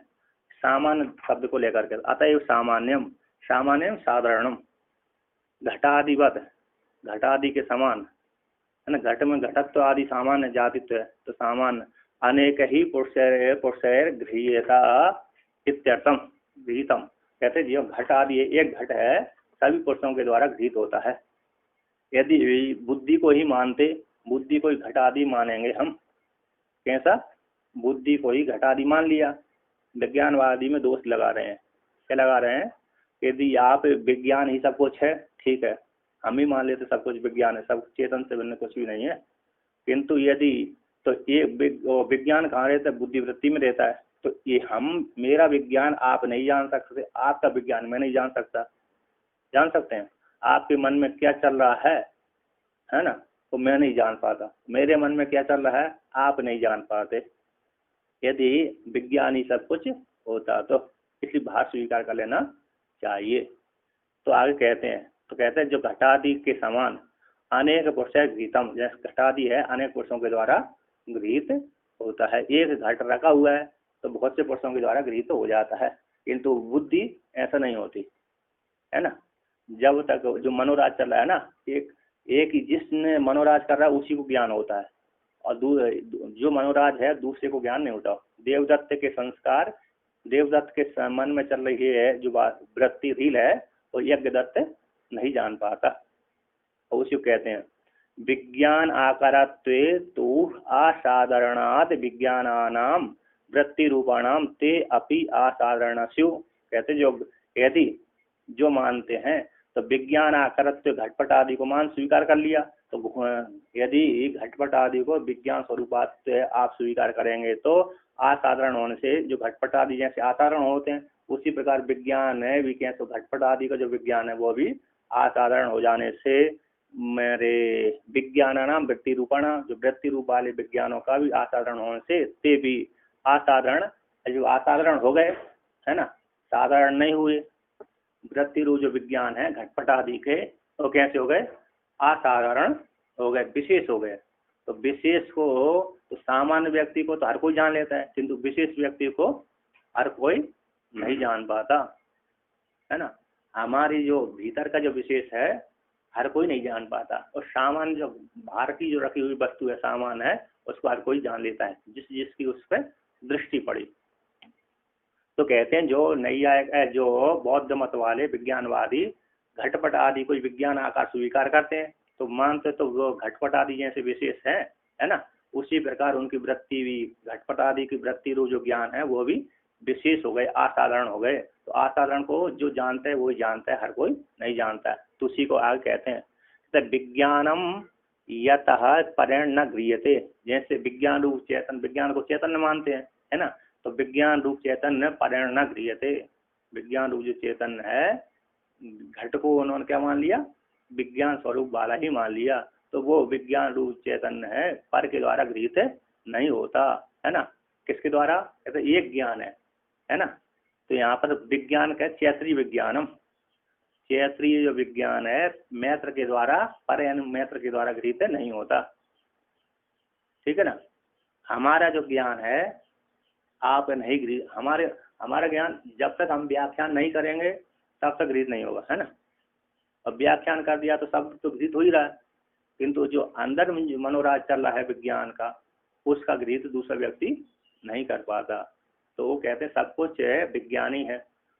शब्द को लेकर के, अतएव सामान्यम साधारणम घटादिवत, घटादि के समान है ना, घट में घटत्व आदि सामान्य जातित्व है, तो सामान्य अनेक ही पुरुषैर गृह्यता इत्यर्थम, गृहीतम, कहते जो घट आदि एक घट है, सभी पुरुषों के द्वारा गृहीत होता है। यदि बुद्धि को ही मानते, बुद्धि को ही घट आदि मानेंगे हम, कैसा, बुद्धि को ही घट आदि मान लिया, विज्ञानवादी में दोष लगा रहे हैं। क्या लगा रहे हैं, यदि आप विज्ञान ही सब कुछ है, ठीक है, हम ही मान लेते सब कुछ विज्ञान है, सब चेतन से भिन्न कुछ भी नहीं है, किंतु यदि तो ये विज्ञान कहाँ रहता है, बुद्धि वृत्ति में रहता है, तो ये मेरा विज्ञान आप नहीं जान सकते, आपका विज्ञान मैं नहीं जान सकता। जान सकते हैं आपके मन में क्या चल रहा है ना, तो मैं नहीं जान पाता, मेरे मन में क्या चल रहा है आप नहीं जान पाते। यदि विज्ञान ही सब कुछ होता तो इसलिए भार स्वीकार कर लेना चाहिए। तो आगे कहते हैं, जो घटादि के समान अनेक पुरुष गृहीतम, जैसे घटादि है अनेक पुरुषों के द्वारा गृहीत होता है। एक घट रखा हुआ है तो बहुत से पुरुषों के द्वारा गृहीत हो जाता है, किंतु बुद्धि ऐसा नहीं होती है ना। जब तक जो मनोराज चल रहा है ना, एक ही जिसने मनोराज कर रहा है उसी को ज्ञान होता है, और जो मनोराज है दूसरे को ज्ञान नहीं होता। देवदत्त के संस्कार, देवदत्त के मन में चल रही है जो वृत्ति रील है, वो यज्ञदत्त नहीं जान पाता। और उसी को कहते हैं विज्ञान आकारात्वे तो असाधारणात् विज्ञानानाम वृत्ति रूपाणाम ते अपि असाधारणस्यु। कहते जो यदि जो मानते हैं तो विज्ञान आकरत्व घटपट आदि को मान स्वीकार कर लिया, तो यदि घटपट आदि को विज्ञान स्वरूपात आप स्वीकार करेंगे तो असाधारण होने से जो घटपट आदि जैसे असाधारण होते हैं उसी प्रकार विज्ञान है भी कैसे घटपट आदि का जो विज्ञान है वो भी असाधारण हो जाने से मेरे विज्ञान नाम वृत्ति रूपाणा जो वृत्ति रूप वाले विज्ञानों का भी असाधारण होने से ते भी असाधारण जो असाधारण हो गए है ना, साधारण नहीं हुए। वृत्ति रूप जो विज्ञान है घटपट आदि के तो कैसे हो गए, असाधारण हो गए, विशेष हो गए। तो विशेष को तो सामान्य व्यक्ति को तो हर कोई जान लेता है, किंतु विशेष व्यक्ति को हर कोई नहीं जान पाता है ना। हमारी जो भीतर का जो विशेष है हर कोई नहीं जान पाता, और सामान्य जो बाहर की जो रखी हुई वस्तु है सामान है उसको हर कोई जान लेता है जिसकी उस पर दृष्टि पड़ी। तो कहते हैं जो नैयायिक जो बौद्ध मत वाले विज्ञानवादी घटपट आदि कोई विज्ञान आकार स्वीकार करते हैं तो मानते तो वो घटपट आदि जैसे विशेष है ना, उसी प्रकार उनकी वृत्ति भी घटपट आदि की वृत्ति रूप जो ज्ञान है वो भी विशेष हो गए, असाधारण हो गए। तो असाधारण को जो जानता है वही जानता है, हर कोई नहीं जानता है। तो उसी को आगे कहते हैं तो विज्ञानम यतः परेण न गृह्यते। जैसे विज्ञान रूप चैतन्य, विज्ञान को चैतन्य मानते हैं है ना, तो विज्ञान रूप चैतन्य परेण न गृह्यते। विज्ञान रूप जो चैतन्य है घट को उन्होंने क्या मान लिया, विज्ञान स्वरूप वाला ही मान लिया। तो वो विज्ञान रूप चैतन्य है, पर के द्वारा गृहीत नहीं होता है ना। किसके द्वारा, कहते एक ज्ञान है ना। तो यहाँ पर विज्ञान का चैत्री विज्ञानम, चैत्रीय जो विज्ञान है मैत्र के द्वारा पर मैत्र के द्वारा गृहीत नहीं होता, ठीक है ना। हमारा जो ज्ञान है आप नहीं गृहित, हमारा ज्ञान जब तक हम व्याख्यान नहीं करेंगे तब तक गृहित नहीं होगा है ना। अब व्याख्यान कर दिया तो सब तो गृहित हो ही रहा है, किंतु जो अंदर में जो मनोराज चल रहा है विज्ञान का उसका गृहित दूसरा व्यक्ति नहीं कर पाता। तो वो कहते हैं सब कुछ विज्ञानी है।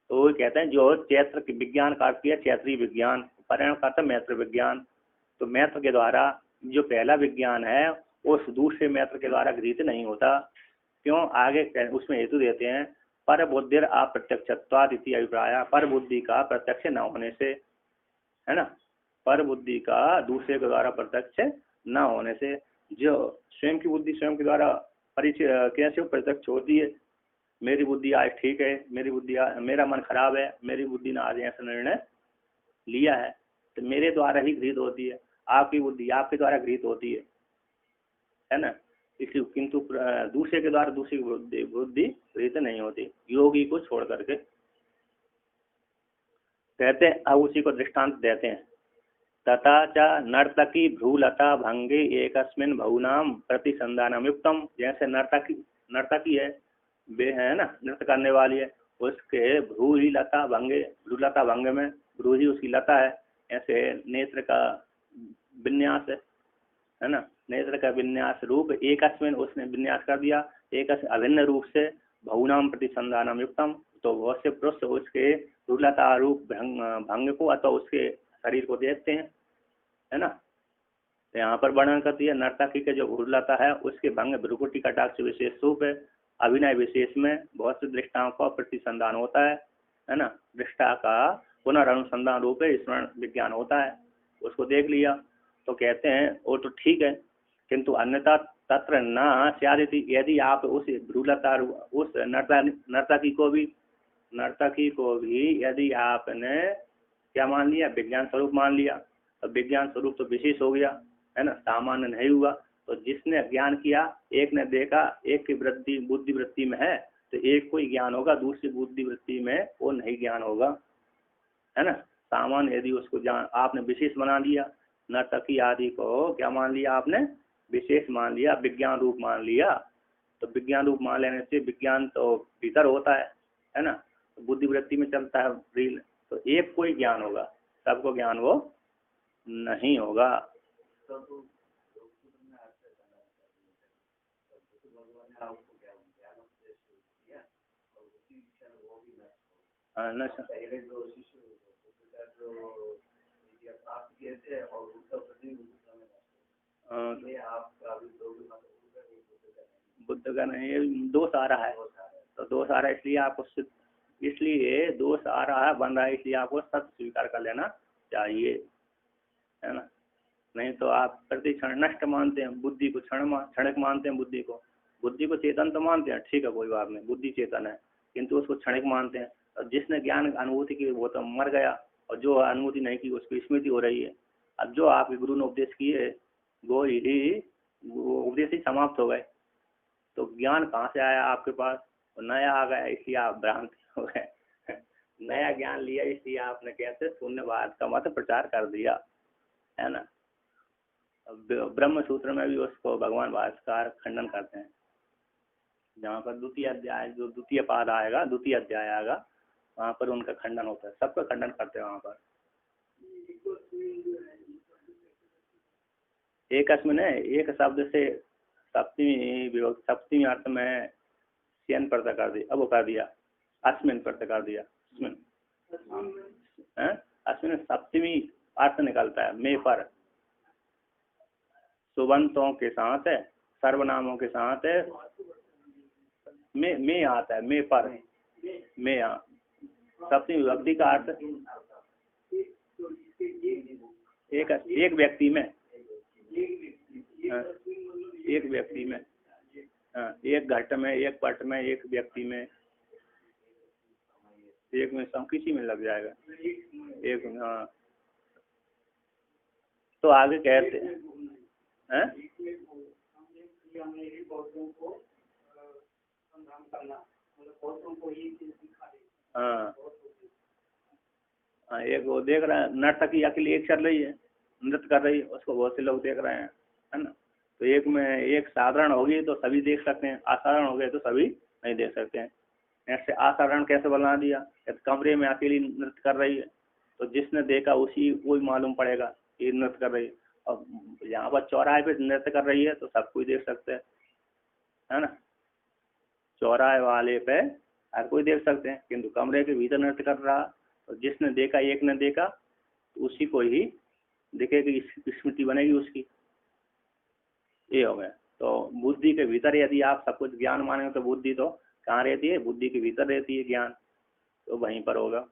तो वो कहते हैं जो चैत्र विज्ञान का किया चैत्री विज्ञान, परिणाम करता मैत्र विज्ञान। तो मैत्र के द्वारा जो पहला विज्ञान है उस दूसरे मैत्र के द्वारा गृहित नहीं होता। क्यों, आगे उसमें हेतु देते हैं पर बुद्धि अप्रत्यक्षत्वाद इति अभिप्राय, पर बुद्धि का प्रत्यक्ष न होने से है ना, पर बुद्धि का दूसरे के द्वारा प्रत्यक्ष न होने से। जो स्वयं की बुद्धि स्वयं के द्वारा परिचय कैसे प्रत्यक्ष होती है, मेरी बुद्धि आज ठीक है, मेरा मन खराब है, मेरी बुद्धि ने आज ऐसा निर्णय लिया है तो मेरे द्वारा ही गृहित होती है। आपकी बुद्धि आपके द्वारा गृहित होती है ना, इसलिए किंतु दूसरे के द्वारा दूसरी बुद्धि गृहित नहीं होती, योगी को छोड़ करके। कहते हैं अब उसी को दृष्टांत देते हैं, तथा च नर्तकी भ्रूलता भंगे एकस्मिन् बहुनाम प्रतिसंधानम युक्तम। जैसे नर्तकी है वे है ना, नृत्य करने वाली है, उसके भ्रू ही लता भंगे, भ्रूलता भंग में भ्रू ही उसकी लता है। ऐसे नेत्र का विन्यास है ना, नेत्र का विन्यास रूप एकस्मिन् उसने विन्यास कर दिया, एक अभिन्न रूप से बहुनाम प्रतिसंधानम युक्तम। तो वह से पुरुष उसके भ्रूलता रूप भंग को अथवा उसके शरीर को देखते हैं है ना। तो यहाँ पर वर्णन कर दिया नर्तकी के जो भ्रूलता है उसके भंग भ्रुकुटी कटाक्ष विशेष रूप है। अभिनय विशेष में बहुत से दृष्टाओं का प्रतिसंधान होता है ना, दृष्टा का पुनर्नुसंधान रूप है स्मरण विज्ञान होता है, उसको देख लिया। तो कहते हैं वो तो ठीक है, किंतु अन्यथा तत्र न स्यादिति। यदि आप उस भ्रूलता उस नर्तकी को भी यदि आपने क्या मान लिया, विज्ञान स्वरूप मान लिया, तो विज्ञान स्वरूप तो विशेष हो गया है ना, सामान्य नहीं हुआ। तो जिसने ज्ञान किया, एक ने देखा, एक की वृत्ति बुद्धि वृत्ति में है तो एक को ही ज्ञान होगा, दूसरी बुद्धि वृत्ति में वो नहीं ज्ञान होगा है ना। सामान्य यदि उसको आपने विशेष बना लिया, नर्तकी आदि को क्या मान लिया आपने, विशेष मान लिया, विज्ञान रूप मान लिया। तो विज्ञान रूप मान लेने से विज्ञान तो भीतर होता है ना, तो बुद्धि वृत्ति में चलता है रील, तो एक को ही ज्ञान होगा, सबको ज्ञान वो नहीं होगा। बुद्ध का नहीं, दोष आ रहा है तो दोष आ रहा है, इसलिए आपको इसलिए दोष आ रहा है, बन रहा है, इसलिए आपको सत्य स्वीकार कर लेना चाहिए, है ना। नहीं तो आप प्रति क्षण नष्ट मानते हैं बुद्धि को, क्षणिक मानते हैं बुद्धि को चेतन तो मानते हैं, ठीक है कोई बात नहीं, बुद्धि चेतन है, किंतु उसको क्षणिक मानते हैं। और जिसने ज्ञान अनुभूति की वो तो मर गया, और जो अनुभूति नहीं की उसकी स्मृति हो रही है। अब जो आपके गुरु ने उपदेश किए वो उपदेश ही समाप्त हो गए, तो ज्ञान कहाँ से आया आपके पास, तो नया आ गया, इसलिए आप भ्रांत हो गए। नया ज्ञान लिया इसलिए आपने कैसे शून्यवाद का मत प्रचार कर दिया, है ना। ब्रह्म सूत्र में भी उसको भगवान भास्कर खंडन करते हैं, जहाँ पर द्वितीय अध्याय जो द्वितीय पाद आएगा, द्वितीय अध्याय आएगा, वहाँ पर उनका खंडन होता है, सबका खंडन करते हैं वहाँ पर। एक अस्मिन है, एक शब्द से सप्तमी अर्थ में सेन प्रत्यय कर दिया, अब वो कर दिया अस्मिन प्रत्यय कर दिया, अस्मिन सप्तमी अर्थ निकलता है, मे पर, सुबंतों के साथ है, सर्वनामों के साथ है, में आता है, मे पर, में सप्तमी विभक्ति का अर्थ एक व्यक्ति में, एक व्यक्ति में, एक घट में, एक पट में, एक व्यक्ति में, एक में सब किसी में लग जाएगा, एक में। हाँ, तो आगे कहते हैं हाँ, एक वो देख रहा है, नर्तकी अकेली एक चल रही है, नृत्य कर रही है, उसको बहुत से लोग देख रहे हैं, है ना। तो एक में एक साधारण होगी तो सभी देख सकते हैं, असाधारण हो गए तो सभी नहीं देख सकते हैं। ऐसे असाधारण कैसे बना दिया, कमरे में अकेली नृत्य कर रही है तो जिसने देखा उसी को ही मालूम पड़ेगा ये नृत्य कर रही है, और यहाँ पर चौराहे पे नृत्य कर रही है तो सब कोई देख सकते हैं, है ना। चौराहे वाले पे हर कोई देख सकते हैं, किंतु कमरे के भीतर नृत्य कर रहा तो जिसने देखा, एक ने देखा तो उसी को ही दिखेगी, स्मृति बनेगी उसकी, ये हो गया। तो बुद्धि के भीतर यदि आप सब कुछ ज्ञान मानेंगे तो बुद्धि तो कहाँ रहती है, बुद्धि के भीतर रहती है ज्ञान, तो वहीं पर होगा।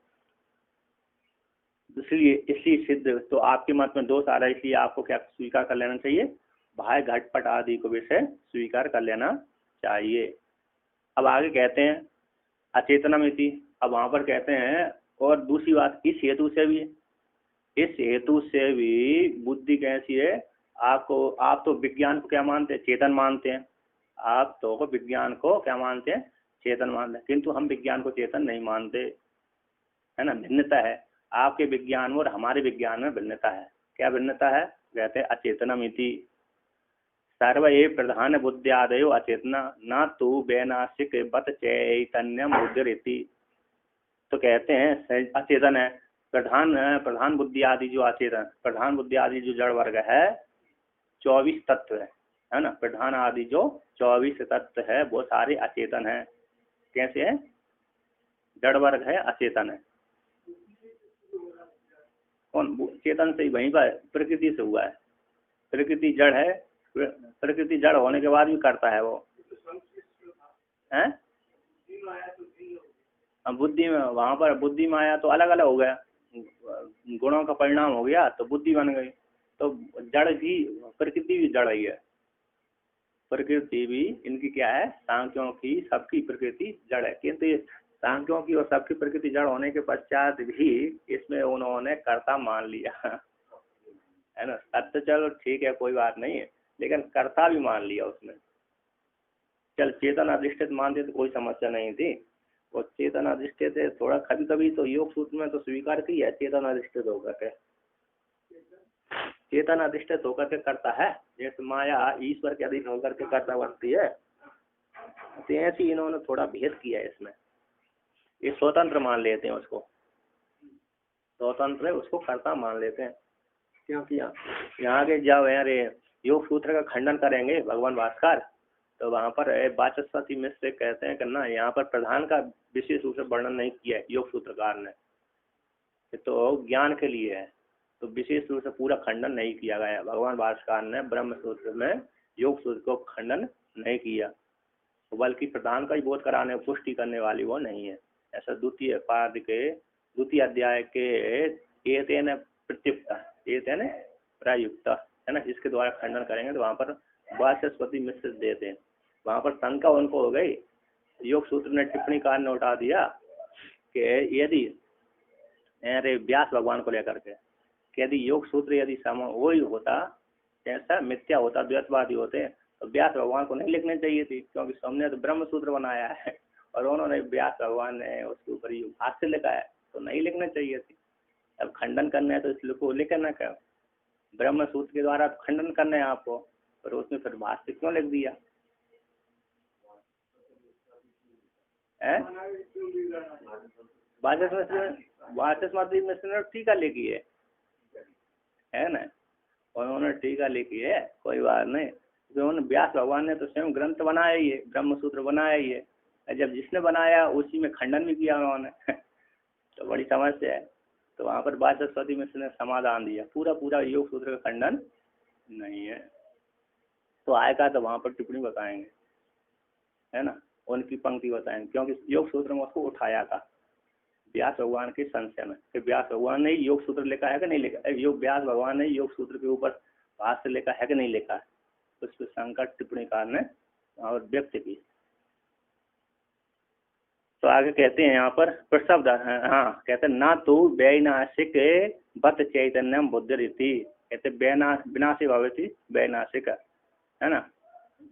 इसलिए सिद्ध, तो आपके मत में दोष आ रहा है, इसलिए आपको क्या स्वीकार कर लेना चाहिए, भाई घटपट आदि को विषय स्वीकार कर लेना चाहिए। अब आगे कहते हैं अचेतनमिति, अब वहां पर कहते हैं और दूसरी बात, इस हेतु से भी, इस हेतु से भी बुद्धि कैसी है, आप तो विज्ञान को क्या मानते हैं, चेतन मानते हैं, आप तो विज्ञान को क्या मानते हैं, चेतन मानते हैं, किंतु हम विज्ञान को चेतन नहीं मानते, है ना। भिन्नता है आपके विज्ञान और हमारे विज्ञान में, भिन्नता है। क्या भिन्नता है, कहते हैं अचेतनमिति सर्व एव प्रधान बुद्ध्यादयो अचेतना न तो वैनाशिक बत चैतन्यम बुद्धिरिति। तो कहते हैं अचेतन है, प्रधान बुद्धि आदि जो अचेतन, प्रधान बुद्धि आदि जो जड़ वर्ग है 24 तत्व है ना, प्रधान आदि जो 24 तत्व है वो सारे अचेतन है। कैसे है, जड़ वर्ग है, अचेतन है। कौन, चेतन से ही वहीं पर प्रकृति से हुआ है, प्रकृति जड़ है, प्रकृति जड़ होने के बाद भी करता है वो, है बुद्धि में, वहां पर बुद्धि में आया तो अलग अलग हो गया, गुणों का परिणाम हो गया तो बुद्धि बन गई। तो जड़ भी, प्रकृति भी जड़ ही है, प्रकृति भी इनकी क्या है, सांख्यों की सबकी प्रकृति जड़ है, किंतु सांख्यों की और सबकी प्रकृति जड़ होने के पश्चात भी इसमें उन्होंने कर्ता मान लिया, है ना। सत्य चलो ठीक है कोई बात नहीं है, लेकिन कर्ता भी मान लिया उसमें। चल चेतन अधिष्ठित मानते तो कोई समस्या नहीं थी, वो चेतन अधिष्ठित है, थोड़ा कभी कभी तो योग सूत्र में तो स्वीकार किया है चेतन अधिष्ठित होकर के, चेतन अधिष्ठित होकर के करता है, जैसे माया ईश्वर के अधीन होकर के कर्ता बनती है, तो ऐसे इन्होंने थोड़ा भेद किया है इसमें, ये स्वतंत्र मान लेते हैं उसको, स्वतंत्र है उसको कर्ता मान लेते हैं। क्योंकि यहाँ के जब यारे योग सूत्र का खंडन करेंगे भगवान भास्कर, तो वहाँ पर वाचस्पति मिश्र कहते हैं कि ना, यहाँ पर प्रधान का विशेष रूप से वर्णन नहीं किया है योग सूत्रकार ने, तो ज्ञान के लिए है, तो विशेष रूप से पूरा खंडन नहीं किया गया। भगवान भास्कर ने ब्रह्म सूत्र में योग सूत्र को खंडन नहीं किया, बल्कि प्रधान का ही बोध कराने पुष्टि करने वाली वो नहीं है। ऐसा द्वितीय पाद के द्वितीय अध्याय के एतेन प्रत्युक्त एतेन प्रायुक्त है ना, इसके द्वारा खंडन करेंगे तो वहाँ पर वाचस्पति मिश्र देते हैं। वहाँ पर शंका उनको हो गई, योग सूत्र ने टिप्पणीकार ने उठा दिया कि यदि अरे व्यास भगवान को लेकर के यदि योग सूत्र यदि वही होता ऐसा मिथ्या होता द्वैतवादी होते तो व्यास भगवान को नहीं लिखनी चाहिए थी, क्योंकि सबने तो ब्रह्म सूत्र बनाया है और उन्होंने व्यास भगवान ने उसके ऊपर भाष्य लिखा है तो नहीं लिखना चाहिए थी। अब खंडन करना है तो इसलिए को लिखना क्या, ब्रह्म सूत्र के द्वारा खंडन करना है आपको, पर उसमें फिर भाष्य क्यों लिख दिया है? वाचस्पति मिश्र ने टीका लिखी है ना, और उन्होंने टीका लिखी है, कोई बात नहीं। तो उन्होंने व्यास भगवान ने तो स्वयं ग्रंथ बनाया ही है, ब्रह्म सूत्र बनाया ही है, जब जिसने बनाया उसी में खंडन भी किया उन्होंने तो बड़ी समस्या है। तो वहाँ पर वाचस्पति मिश्र ने समाधान दिया, पूरा पूरा योग सूत्र का खंडन नहीं है। तो आएगा तो वहाँ पर टिप्पणी बताएंगे है ना, उनकी पंक्ति बताएंगे, क्योंकि योग सूत्र में उसको उठाया था व्यास भगवान के संशय में कि व्यास भगवान ने योग सूत्र लिखा है कि नहीं लिखा, योग व्यास भगवान ने योग सूत्र के ऊपर भाष्य लिखा है कि नहीं लिखा है, उस पर शंका टिप्पणीकार ने और व्यक्त की। तो आगे कहते हैं यहाँ पर प्रसव, हाँ कहते हैं ना तो वैनाशिक बत चैतन्यम बुद्धि रीति, कहते विनाशी भवति वैनाशिक है ना,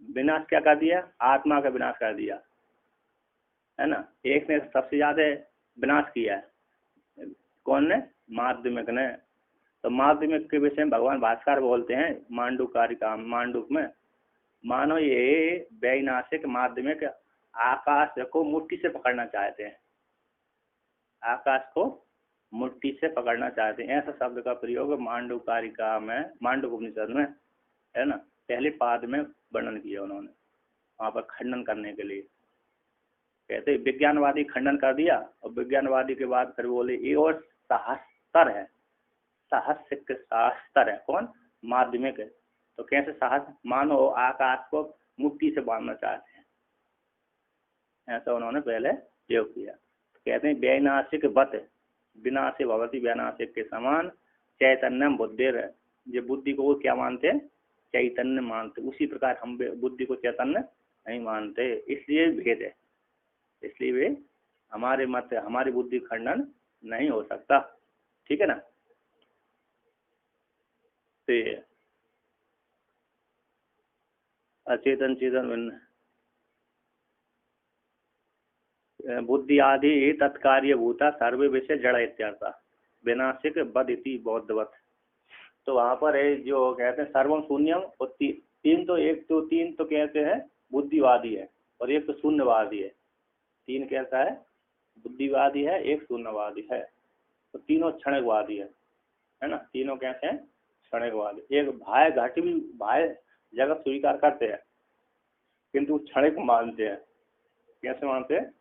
विनाश क्या कर दिया, आत्मा का विनाश कर दिया है ना। एक ने सबसे ज्यादा विनाश किया है, कौन ने, माध्यमिक ने। तो माध्यमिक के विषय में भगवान भास्कर बोलते हैं मांडुक कारिका मांडुक में, मानो ये वैनाशिक माध्यमिक आकाश को मुट्ठी से पकड़ना चाहते हैं, आकाश को मुट्ठी से पकड़ना चाहते हैं, ऐसा शब्द का प्रयोग मांडुक कारिका में मांडुक उपनिषद में है ना, पहले पाद में वर्णन किया उन्होंने, वहाँ पर खंडन करने के लिए। कहते विज्ञानवादी खंडन कर दिया और विज्ञानवादी के बाद फिर बोले ये और सहस्त्र है, सहस्र शास्त्र है, कौन, माध्यमिक है। तो कैसे सहस्त्र, मानो आकाश को मुट्ठी से बांधना चाहते हैं, ऐसा उन्होंने पहले प्रयोग किया। कहते हैं वैनाशिक बत विनाशे भवति, वैनाशिक के समान चैतन्यम बुद्धिर, ये बुद्धि को वो क्या मानते हैं, चैतन्य मानते, उसी प्रकार हम बुद्धि को चैतन्य नहीं मानते, इसलिए भेद है, इसलिए वे हमारे मत हमारी बुद्धि खंडन नहीं हो सकता, ठीक है ना। तो अचेतन चेतन बुद्धि आदि तत्कार्य भूता सर्वे विषय जड़ इत्यर्थ विनाशिक बद इति बौद्धवत। तो वहाँ पर है जो कहते हैं सर्वम शून्यम और तीन तो एक तो तीन तो कहते हैं बुद्धिवादी है और एक तो शून्यवादी है, तीन कैसा है, बुद्धिवादी है, एक शून्यवादी है, तो तीनों क्षणिकवादी है ना, तीनों कैसे हैं, क्षणिकवादी। एक भाई घाटी भी भाई जगत स्वीकार करते हैं किंतु क्षणिक मानते हैं, कैसे मानते हैं,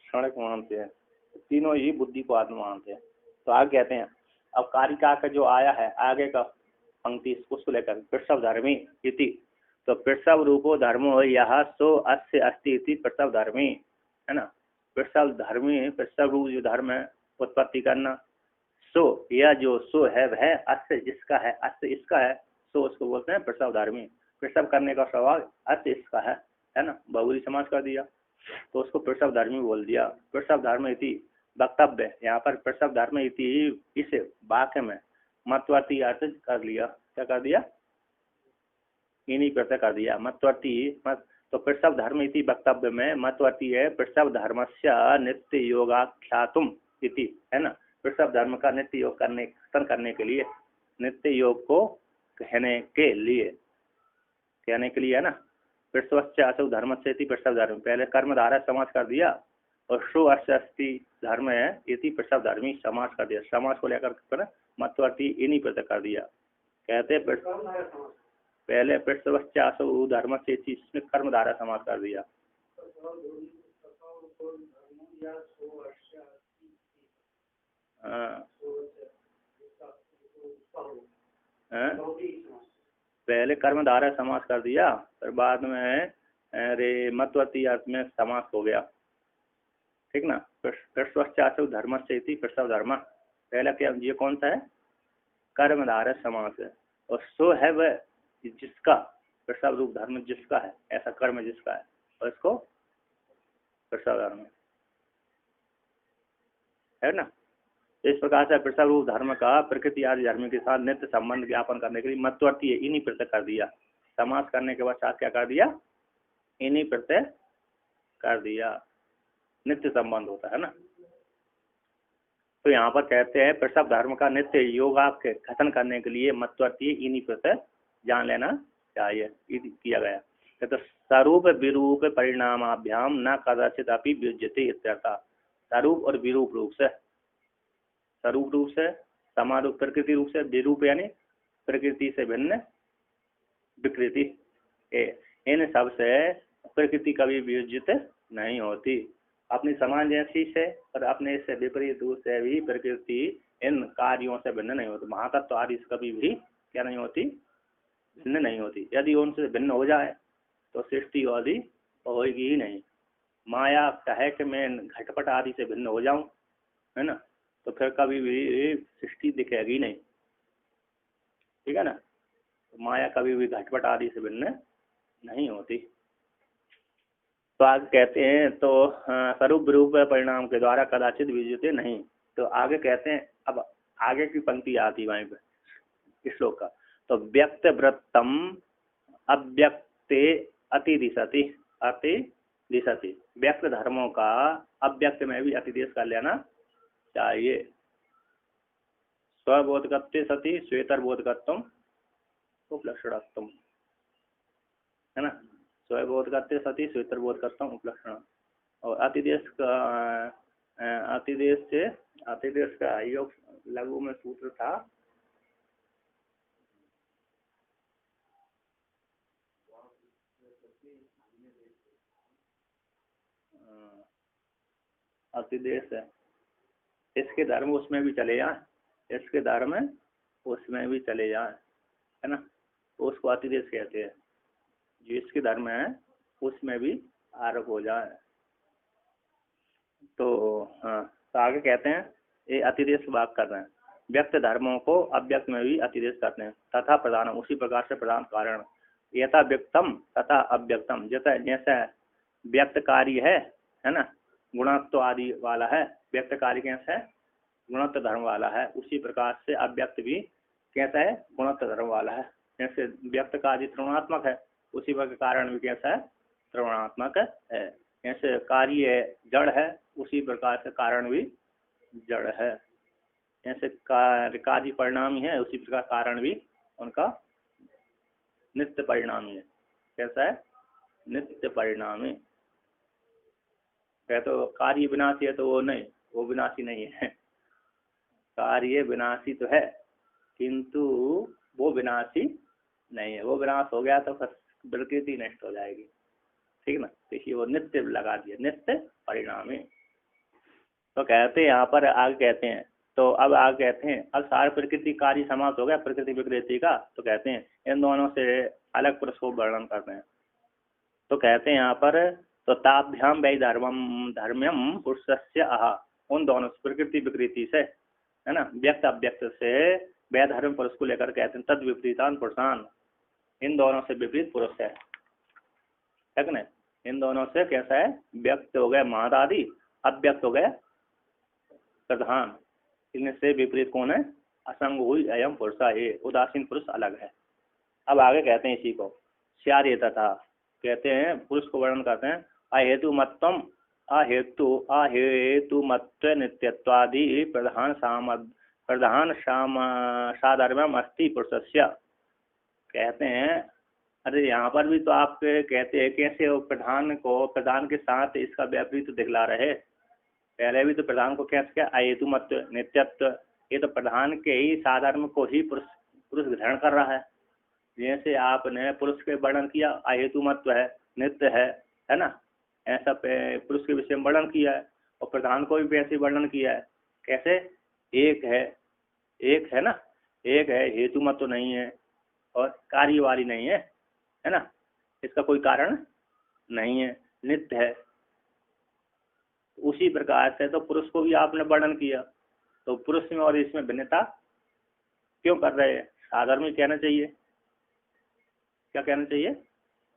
क्षणिक मानते हैं, तीनों ही बुद्धि को आत्मा मानते हैं। तो आगे कहते हैं अब कारिका का जो आया है आगे का पंक्ति उसको लेकर प्रसव धर्मी इति, तो प्रसव रूपो धर्मो यह सो अस्य अस्ति इति प्रसव धर्मी है ना, प्रसव धर्मी, प्रसव रूप जो धर्म है उत्पत्ति करना, सो यह जो सो है वह अस्य जिसका है, अस्य इसका है, सो उसको बोलते हैं प्रसव धर्मी, प्रसव करने का स्वभाव अस्य इसका है ना, बहुरी समाज कर दिया तो उसको प्रसव धर्मी बोल दिया। प्रसव धर्म इति वक्तव्य, यहाँ पर प्रसव धर्म इति इस वाक्य में मतवर्ती अर्थ कर लिया, क्या कर दिया, इन्हीं प्रत्यय कर दिया मतवर्ती मत। तो प्रसव धर्म इति वक्तव्य में मतवर्ती है प्रसव धर्मस्य नित्य योगाख्यातुम इति है ना, प्रसव धर्म का नित्य योग करने के लिए, नित्य योग को कहने के लिए है ना, प्रसवस्य असौ धर्म से प्रसव धर्म, पहले कर्मधारा समास कर दिया और शो अस्थि धर्म है इति प्रसव धर्मी समास कर दिया, समास को लेकर मतवर्ती इन्हीं प्रत्यय कर दिया। कहते पहले प्रसवस्य असौ धर्म से इसमें कर्मधारा समास कर दिया, पहले कर्मधारा समास कर दिया फिर बाद में अरे मतवर्ती अर्थ में समास हो गया, ठीक ना। प्रश्वाचाचो धर्म से प्रसव धर्म, पहला क्या, ये कौन सा है, कर्मधारय समास है। और सो है वह जिसका, प्रसव रूप धर्म जिसका है, ऐसा कर्म जिसका है, और इसको प्रसव धर्म है ना। तो इस प्रकार से प्रसव रूप धर्म का प्रकृति आदि धर्म के साथ नित्य संबंध ज्ञापन करने के लिए मतवर्ती इन्हीं प्रत्यय कर दिया। समास करने के बाद साथ क्या कर दिया, इन्हीं प्रत्यय कर दिया, नित्य संबंध होता है ना। तो यहाँ पर कहते हैं प्रसव धर्म का नित्य योगा के कथन करने के लिए मतवर्ती इन्हीं प्रत्यय जान लेना चाहिए, किया गया। तो स्वरूप विरूप परिणामाभ्याम न कदाचित अपि विद्यते इत्यर्थ। स्वरूप और विरूप रूप से, स्वरूप रूप से, समारूप प्रकृति रूप से, विरूप यानी प्रकृति से भिन्न विकृति, इन सब से प्रकृति कभी वियोजित नहीं होती। अपनी समान जैसी से और अपने से विपरीत रूप से भी प्रकृति इन कार्यों से भिन्न नहीं होती। महातत्व आदि से कभी भी क्या नहीं होती, भिन्न नहीं होती। यदि उनसे भिन्न हो जाए तो सृष्टि आदि होगी ही नहीं। माया कहे कि मैं घटपट आदि से भिन्न हो जाऊं, है ना, तो फिर कभी भी सृष्टि दिखेगी नहीं, ठीक है ना। तो माया कभी भी घटपट आदि से भिन्न नहीं होती। तो आगे कहते हैं तो स्वरूप रूप परिणाम के द्वारा कदाचित विद्यते नहीं। तो आगे कहते हैं, अब आगे की पंक्ति आती वहीं पर इस श्लोक का, तो व्यक्त वृत्तम अव्यक्ते अतिदिशति, अतिदिशति, व्यक्त धर्मों का अव्यक्त में भी अतिदेश कर लेना चाहिए। स्वबोधकत्वे सति श्वेतर बोधकत्वम उपलक्षणत्वम, है ना। स्वबोधकत्वे सति श्वेतर बोधकत्वम उपलक्षण। और अतिदेश का, अतिदेश का योग लघु में सूत्र था, अतिदेश है, इसके धर्म उसमें भी चले जाए, इसके धर्म उसमें भी चले जाए, है ना, तो उसको अतिदेश कहते हैं। जो इसके धर्म है उसमें भी आरोप हो जाए तो हाँ। तो आगे कहते हैं ये अतिदेश बात कर रहे हैं, व्यक्त धर्मों को अव्यक्त में भी अतिदेश करते हैं। तथा प्रधान, उसी प्रकार से प्रधान कारण, यथा व्यक्तम तथा अव्यक्तम, जैसा व्यक्त कार्य है ना, गुणत्व आदि वाला है, व्यक्त कार्य कैसा है, गुणत्व धर्म वाला है, उसी प्रकार से अव्यक्त भी कैसा है, गुणत्व धर्म वाला है। जैसे व्यक्त कार्य त्रिगुणात्मक है, उसी प्रकार कारण भी कैसा है, त्रिगुणात्मक है। जैसे कार्य जड़ है, उसी प्रकार से कारण भी जड़ है। जैसे कार्य परिणामी है, उसी प्रकार कारण भी उनका नित्य परिणामी है। कैसा है, नित्य परिणामी। क्या तो कार्य विनाशी है तो वो नहीं, वो विनाशी नहीं है। कार्य विनाशी तो है किंतु वो विनाशी नहीं है। वो विनाश हो गया तो प्रकृति नष्ट हो जाएगी, ठीक ना। देखिए वो नित्य लगा दिया, नित्य परिणामी। तो कहते हैं यहाँ पर आगे कहते हैं, तो अब आगे कहते हैं अब सार प्रकृति कार्य समाप्त हो गया प्रकृति विकृति का। तो कहते हैं इन दोनों से अलग पुरुष को वर्णन करते हैं। तो कहते हैं यहाँ पर, तो ताभ्याम वै धर्म्यम पुरुषस्य आह, उन दोनों प्रकृति विकृति से, है ना, व्यक्त अव्यक्त से वै धर्म पुरुष को लेकर कहते हैं तद विपरीतान पुरुषान, इन दोनों से विपरीत पुरुष है, ठीक ना। इन दोनों से कैसा है, व्यक्त हो गए महद आदि, अव्यक्त हो गए प्रधान, इनसे विपरीत कौन है, असंग हुई अयम पुरुषा, ये उदासीन पुरुष अलग है। अब आगे कहते हैं इसी को श्यार तथा, कहते हैं पुरुष को वर्णन करते हैं, अहेतु मत्तम अहेतु मत्व नित्यत्वादि प्रधान साधर्म्यम अस्ति पुरुषस्य। कहते हैं अरे यहाँ पर भी तो आप कहते हैं कैसे वो प्रधान को प्रधान के साथ इसका विपरीत दिखला रहे। पहले भी तो प्रधान को क्या किया, अहेतु मत्व नित्यत्व, ये तो प्रधान के ही साधर्म को ही पुरुष ग्रहण कर रहा है। जैसे आपने पुरुष के वर्णन किया अहेतु मत्व है, नित्य है ना, ऐसा पुरुष के विषय में वर्णन किया है, और प्रधान को भी वैसे वर्णन किया है। कैसे, एक है ना, एक है, हेतु मत तो नहीं है और कार्यवादी नहीं है, है ना, इसका कोई कारण नहीं है, नित्य है। उसी प्रकार से तो पुरुष को भी आपने वर्णन किया, तो पुरुष में और इसमें भिन्नता क्यों कर रहे हैं? साधर्मी कहना चाहिए। क्या कहना चाहिए?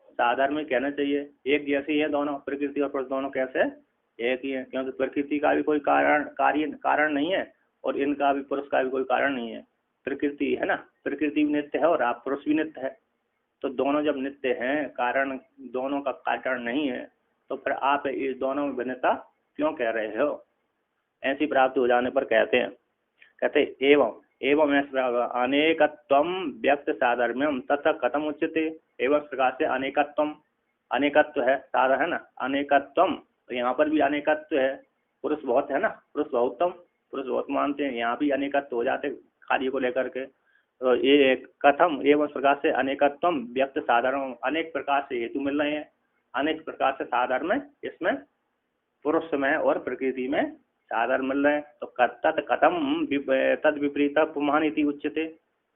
साधर्मी कहना चाहिए। एक जैसी है दोनों, प्रकृति और पुरुष दोनों कैसे एक ही है, क्योंकि प्रकृति का भी कोई कारण नहीं है और इनका भी, पुरुष का भी कोई कारण नहीं है। प्रकृति है ना, प्रकृति भी नित्य है और आप पुरुष भी नित्य है। तो दोनों जब नित्य हैं, कारण दोनों का कारण नहीं है, तो फिर आप इस दोनों में भिन्नता क्यों कह रहे हो? ऐसी प्राप्ति हो जाने पर कहते हैं, कहते एवं एवं अनेकत्वम व्यक्त साधर्म्यम तथा कथम उच्यते। एवं प्रकार से अनेकत्वम, अनेकत्व है, साधा है ना, अनेकत्वम, तो यहाँ पर भी अनेकत्व है। पुरुष बहुत है ना, पुरुष बहुतम, पुरुष बहुत मानते हैं, यहाँ भी अनेकत्व हो जाते कार्य को लेकर के। तो ये कथम एवं प्रकार से अनेकत्वम व्यक्त साधारण, अनेक प्रकार से हेतु मिल रहे हैं, अनेक प्रकार से साधारण इसमें पुरुष में और प्रकृति में साधारण मिल रहे हैं। तो कथम तद विपरीत पुमान इति उच्यते।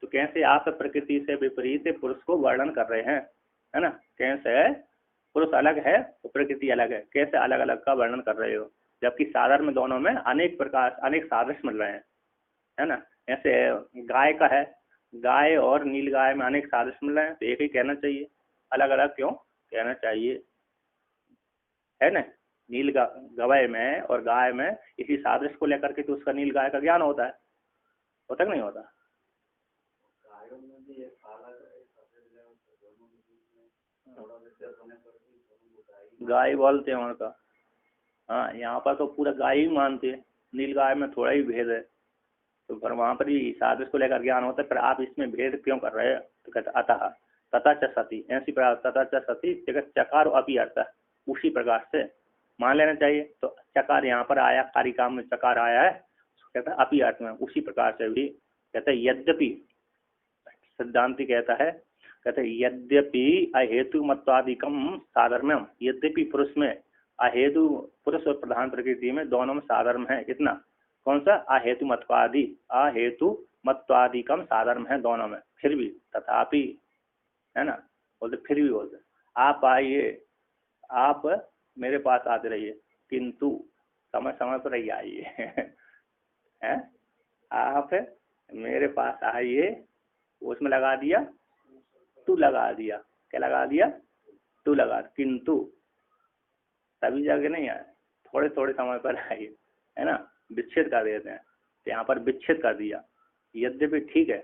तो कैसे आप प्रकृति से विपरीत पुरुष को वर्णन कर रहे हैं, है ना? कैसे पुरुष अलग है तो प्रकृति अलग है, कैसे अलग अलग का वर्णन कर रहे हो, जबकि साधारण में दोनों में अनेक प्रकार, अनेक सादृश्य मिल रहे हैं, है ना? ऐसे गाय का है, गाय और नील गाय में अनेक सादृश्य मिल रहे हैं, तो एक ही कहना चाहिए, अलग अलग क्यों कहना चाहिए, है ना? नील गवाय में और गाय में इसी सादृश्य को लेकर के तो उसका नील गाय का ज्ञान होता है, होता कि नहीं होता? गाय बोलते हैं उनका, हाँ, यहाँ पर तो पूरा गाय ही मानते हैं, नील गाय में थोड़ा ही भेद है, तो फिर वहाँ पर भी सादृश्य को लेकर ज्ञान होता है, फिर आप इसमें भेद क्यों कर रहे हैं? तो कहते अतः तथा च सती, ऐसी प्रकार तथा च सती चकार अपी अर्थ, उसी प्रकार से मान लेना चाहिए। तो चकार यहाँ पर आया, कारिका में चकार आया है, कहता है अपी अर्थ में, उसी प्रकार से भी कहते हैं यद्यपि, सिद्धांति कहता है, कहते हैं यद्यपि अहेतु मत्वादिकम साधर्म्यम, यद्यपि पुरुष में अहेतु, पुरुष और प्रधान प्रकृति में दोनों में साधर्म है, इतना कौन सा? अहेतु मत्वादि, अहेतु मत्वादिकम साधर्म है दोनों में, फिर भी तथापि, है ना, बोलते फिर भी बोलते आप आइए, आप मेरे पास आते रहिए, किंतु समय समय पर ही आइए हैं, आप मेरे पास आइए, उसमें लगा दिया तू, लगा दिया, क्या लगा दिया? तू लगा, किंतु सभी जगह नहीं आए, थोड़े थोड़े समय पर आइए, है ना, विच्छेद कर देते हैं, तो यहाँ पर विच्छेद कर दिया। यद्यपि ठीक है,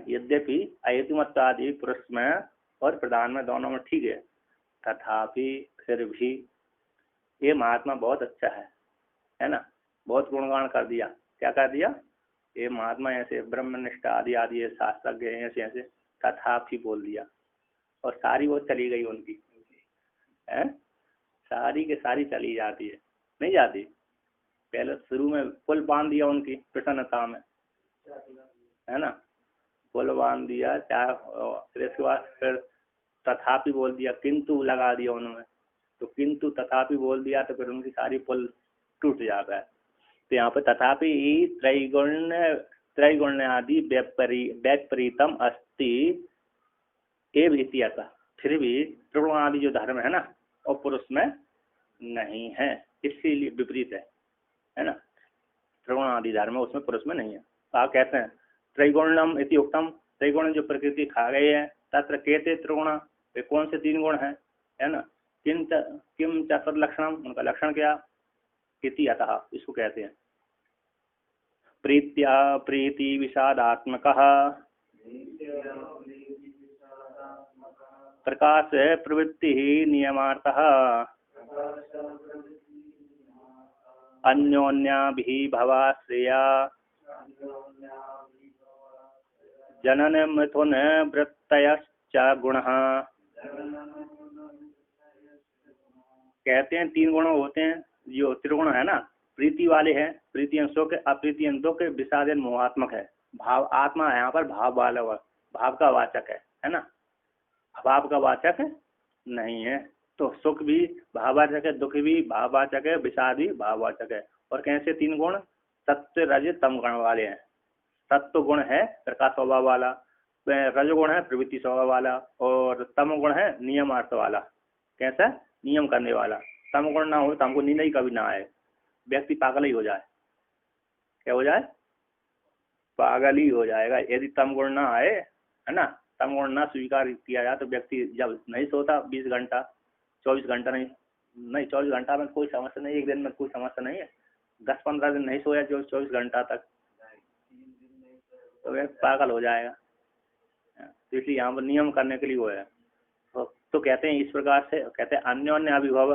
यद्यपि अहेतुमत्व आदि पुरुष में और प्रधान में दोनों में ठीक है, तथापि फिर भी ये महात्मा बहुत अच्छा है ना, बहुत गुणगान कर दिया। क्या कर दिया? ये महात्मा ऐसे ब्रह्मनिष्ठा आदि आदि शास्त्रज्ञ ऐसे ऐसे, तथापि बोल दिया, और सारी वो चली गई उनकी, है सारी के सारी चली जाती है, नहीं जाती? पहले शुरू में पुल बांध दिया उनकी प्रसन्नता में, है ना, पुल बांध दिया, चाहे फिर इसके बाद फिर तथापि बोल दिया, किंतु लगा दिया उन्होंने, तो किंतु तथापि बोल दिया तो फिर उनकी सारी पुल टूट जाता है। तो यहाँ पे तथापि त्रैगुण्य आदि व्यपरीतम अस्ति एव इत्यतः, फिर भी त्रिगुण आदि जो धर्म है ना, और पुरुष में नहीं है, इसीलिए विपरीत है ना, त्रिगुण आदि धर्म उसमें पुरुष में नहीं है। तो आप कहते हैं त्रैगुण्यम इति उक्तम, त्रैगुण जो प्रकृति खा गई है, तत्र केते त्रिगुण, वे कौन से तीन गुण है ना, किम चतुर लक्षणम, उनका लक्षण क्या? इति अतः, इसको कहते हैं प्रीत्या प्रीति विषादात्मक प्रकाश प्रवृत्ति नियमार्थः अन्योन्याभिभवाश्रया जनन मिथुन वृत्तयश्च गुणः। कहते हैं तीन गुण होते हैं, जो त्रिगुण है ना, प्रीति वाले हैं, प्रीति अंशों के, अप्रीति अंशों के, विषाद मोहात्मक है। भाव आत्मा यहाँ पर भाव वाला, भाव का वाचक है ना, भाव का वाचक नहीं है। तो सुख भी भाववाचक है, दुख भी भाववाचक है, विषाद भी भाववाचक है। और कैसे तीन गुण? सत्य रज तम गुण वाले हैं। सत्व गुण है प्रकाश स्वभाव वाला, रजगुण है प्रवृत्ति स्वभाव वाला, और तम गुण है नियमार्थ वाला। कैसा? नियम करने वाला। तम गुण ना हो तो हमको नींद ही कभी ना आए, व्यक्ति पागल ही हो जाए। क्या हो जाए? पागल ही हो जाएगा यदि तम गुण ना आए, है ना। तम गुण ना स्वीकार किया जाए तो व्यक्ति जब नहीं सोता 20 घंटा 24 घंटा नहीं 24 घंटा में कोई समस्या नहीं, एक दिन में कोई समस्या नहीं है। 10-15 दिन नहीं सोया जो 24 घंटा तक तो वह पागल हो जाएगा। तो इसलिए यहाँ पर नियम करने के लिए वो है। तो कहते हैं इस प्रकार से, कहते हैं अन्योन्य अभिभव,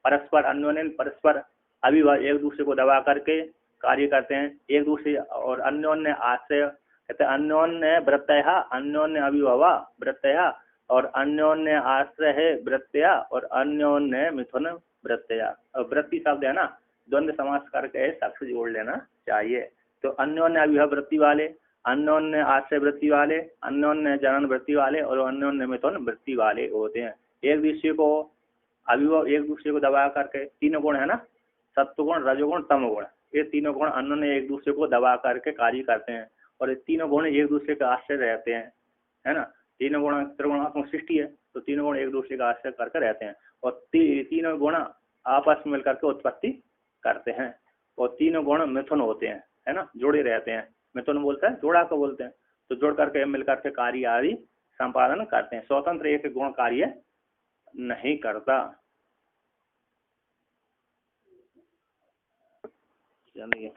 परस्पर अन्योन्य परस्पर अभिभव, एक दूसरे को दबा करके कार्य करते हैं एक दूसरे, और अन्योन्य आश्रय, कहते हैं अन्योन्य वृत्तय, अन्योन्य अभिभव वृत्तय, और अन्योन्य आश्रय है वृत्तया, और अन्योन्य मिथुन वृत्तया। और वृत्ति शब्द है ना, द्वंद्व समास करके शब्द जोड़ लेना चाहिए। तो अन्योन्य अभिभव वृत्ति वाले, अन्योन्य आश्रय वृत्ति वाले, अन्योन्य जनन वृत्ति वाले, और अन्योन्य मिथुन वृत्ति वाले होते हैं। एक दूसरे को अभिभव, एक दूसरे को दबा करके, तीनों गुण है ना, सत्वगुण रजोगुण तमोगुण, ये तीनों गुण अन्योन्य एक दूसरे को दबा करके कार्य करते हैं, और ये तीनों गुण एक दूसरे का आश्रय रहते हैं, है ना। तीनों गुण त्रिगुणात्मक सृष्टि है, तो तीनों गुण एक दूसरे का आश्रय करके रहते हैं, और तीनों गुण आपस में मिलकर के उत्पत्ति करते हैं, और तीनों गुण मिथुन होते हैं, है ना, जोड़े रहते हैं। मिथुन बोलते हैं, जोड़ा को बोलते हैं। तो जोड़ करके मिलकर के कार्य आदि संपादन करते हैं। स्वतंत्र एक गुण कार्य नहीं करता। चलिए।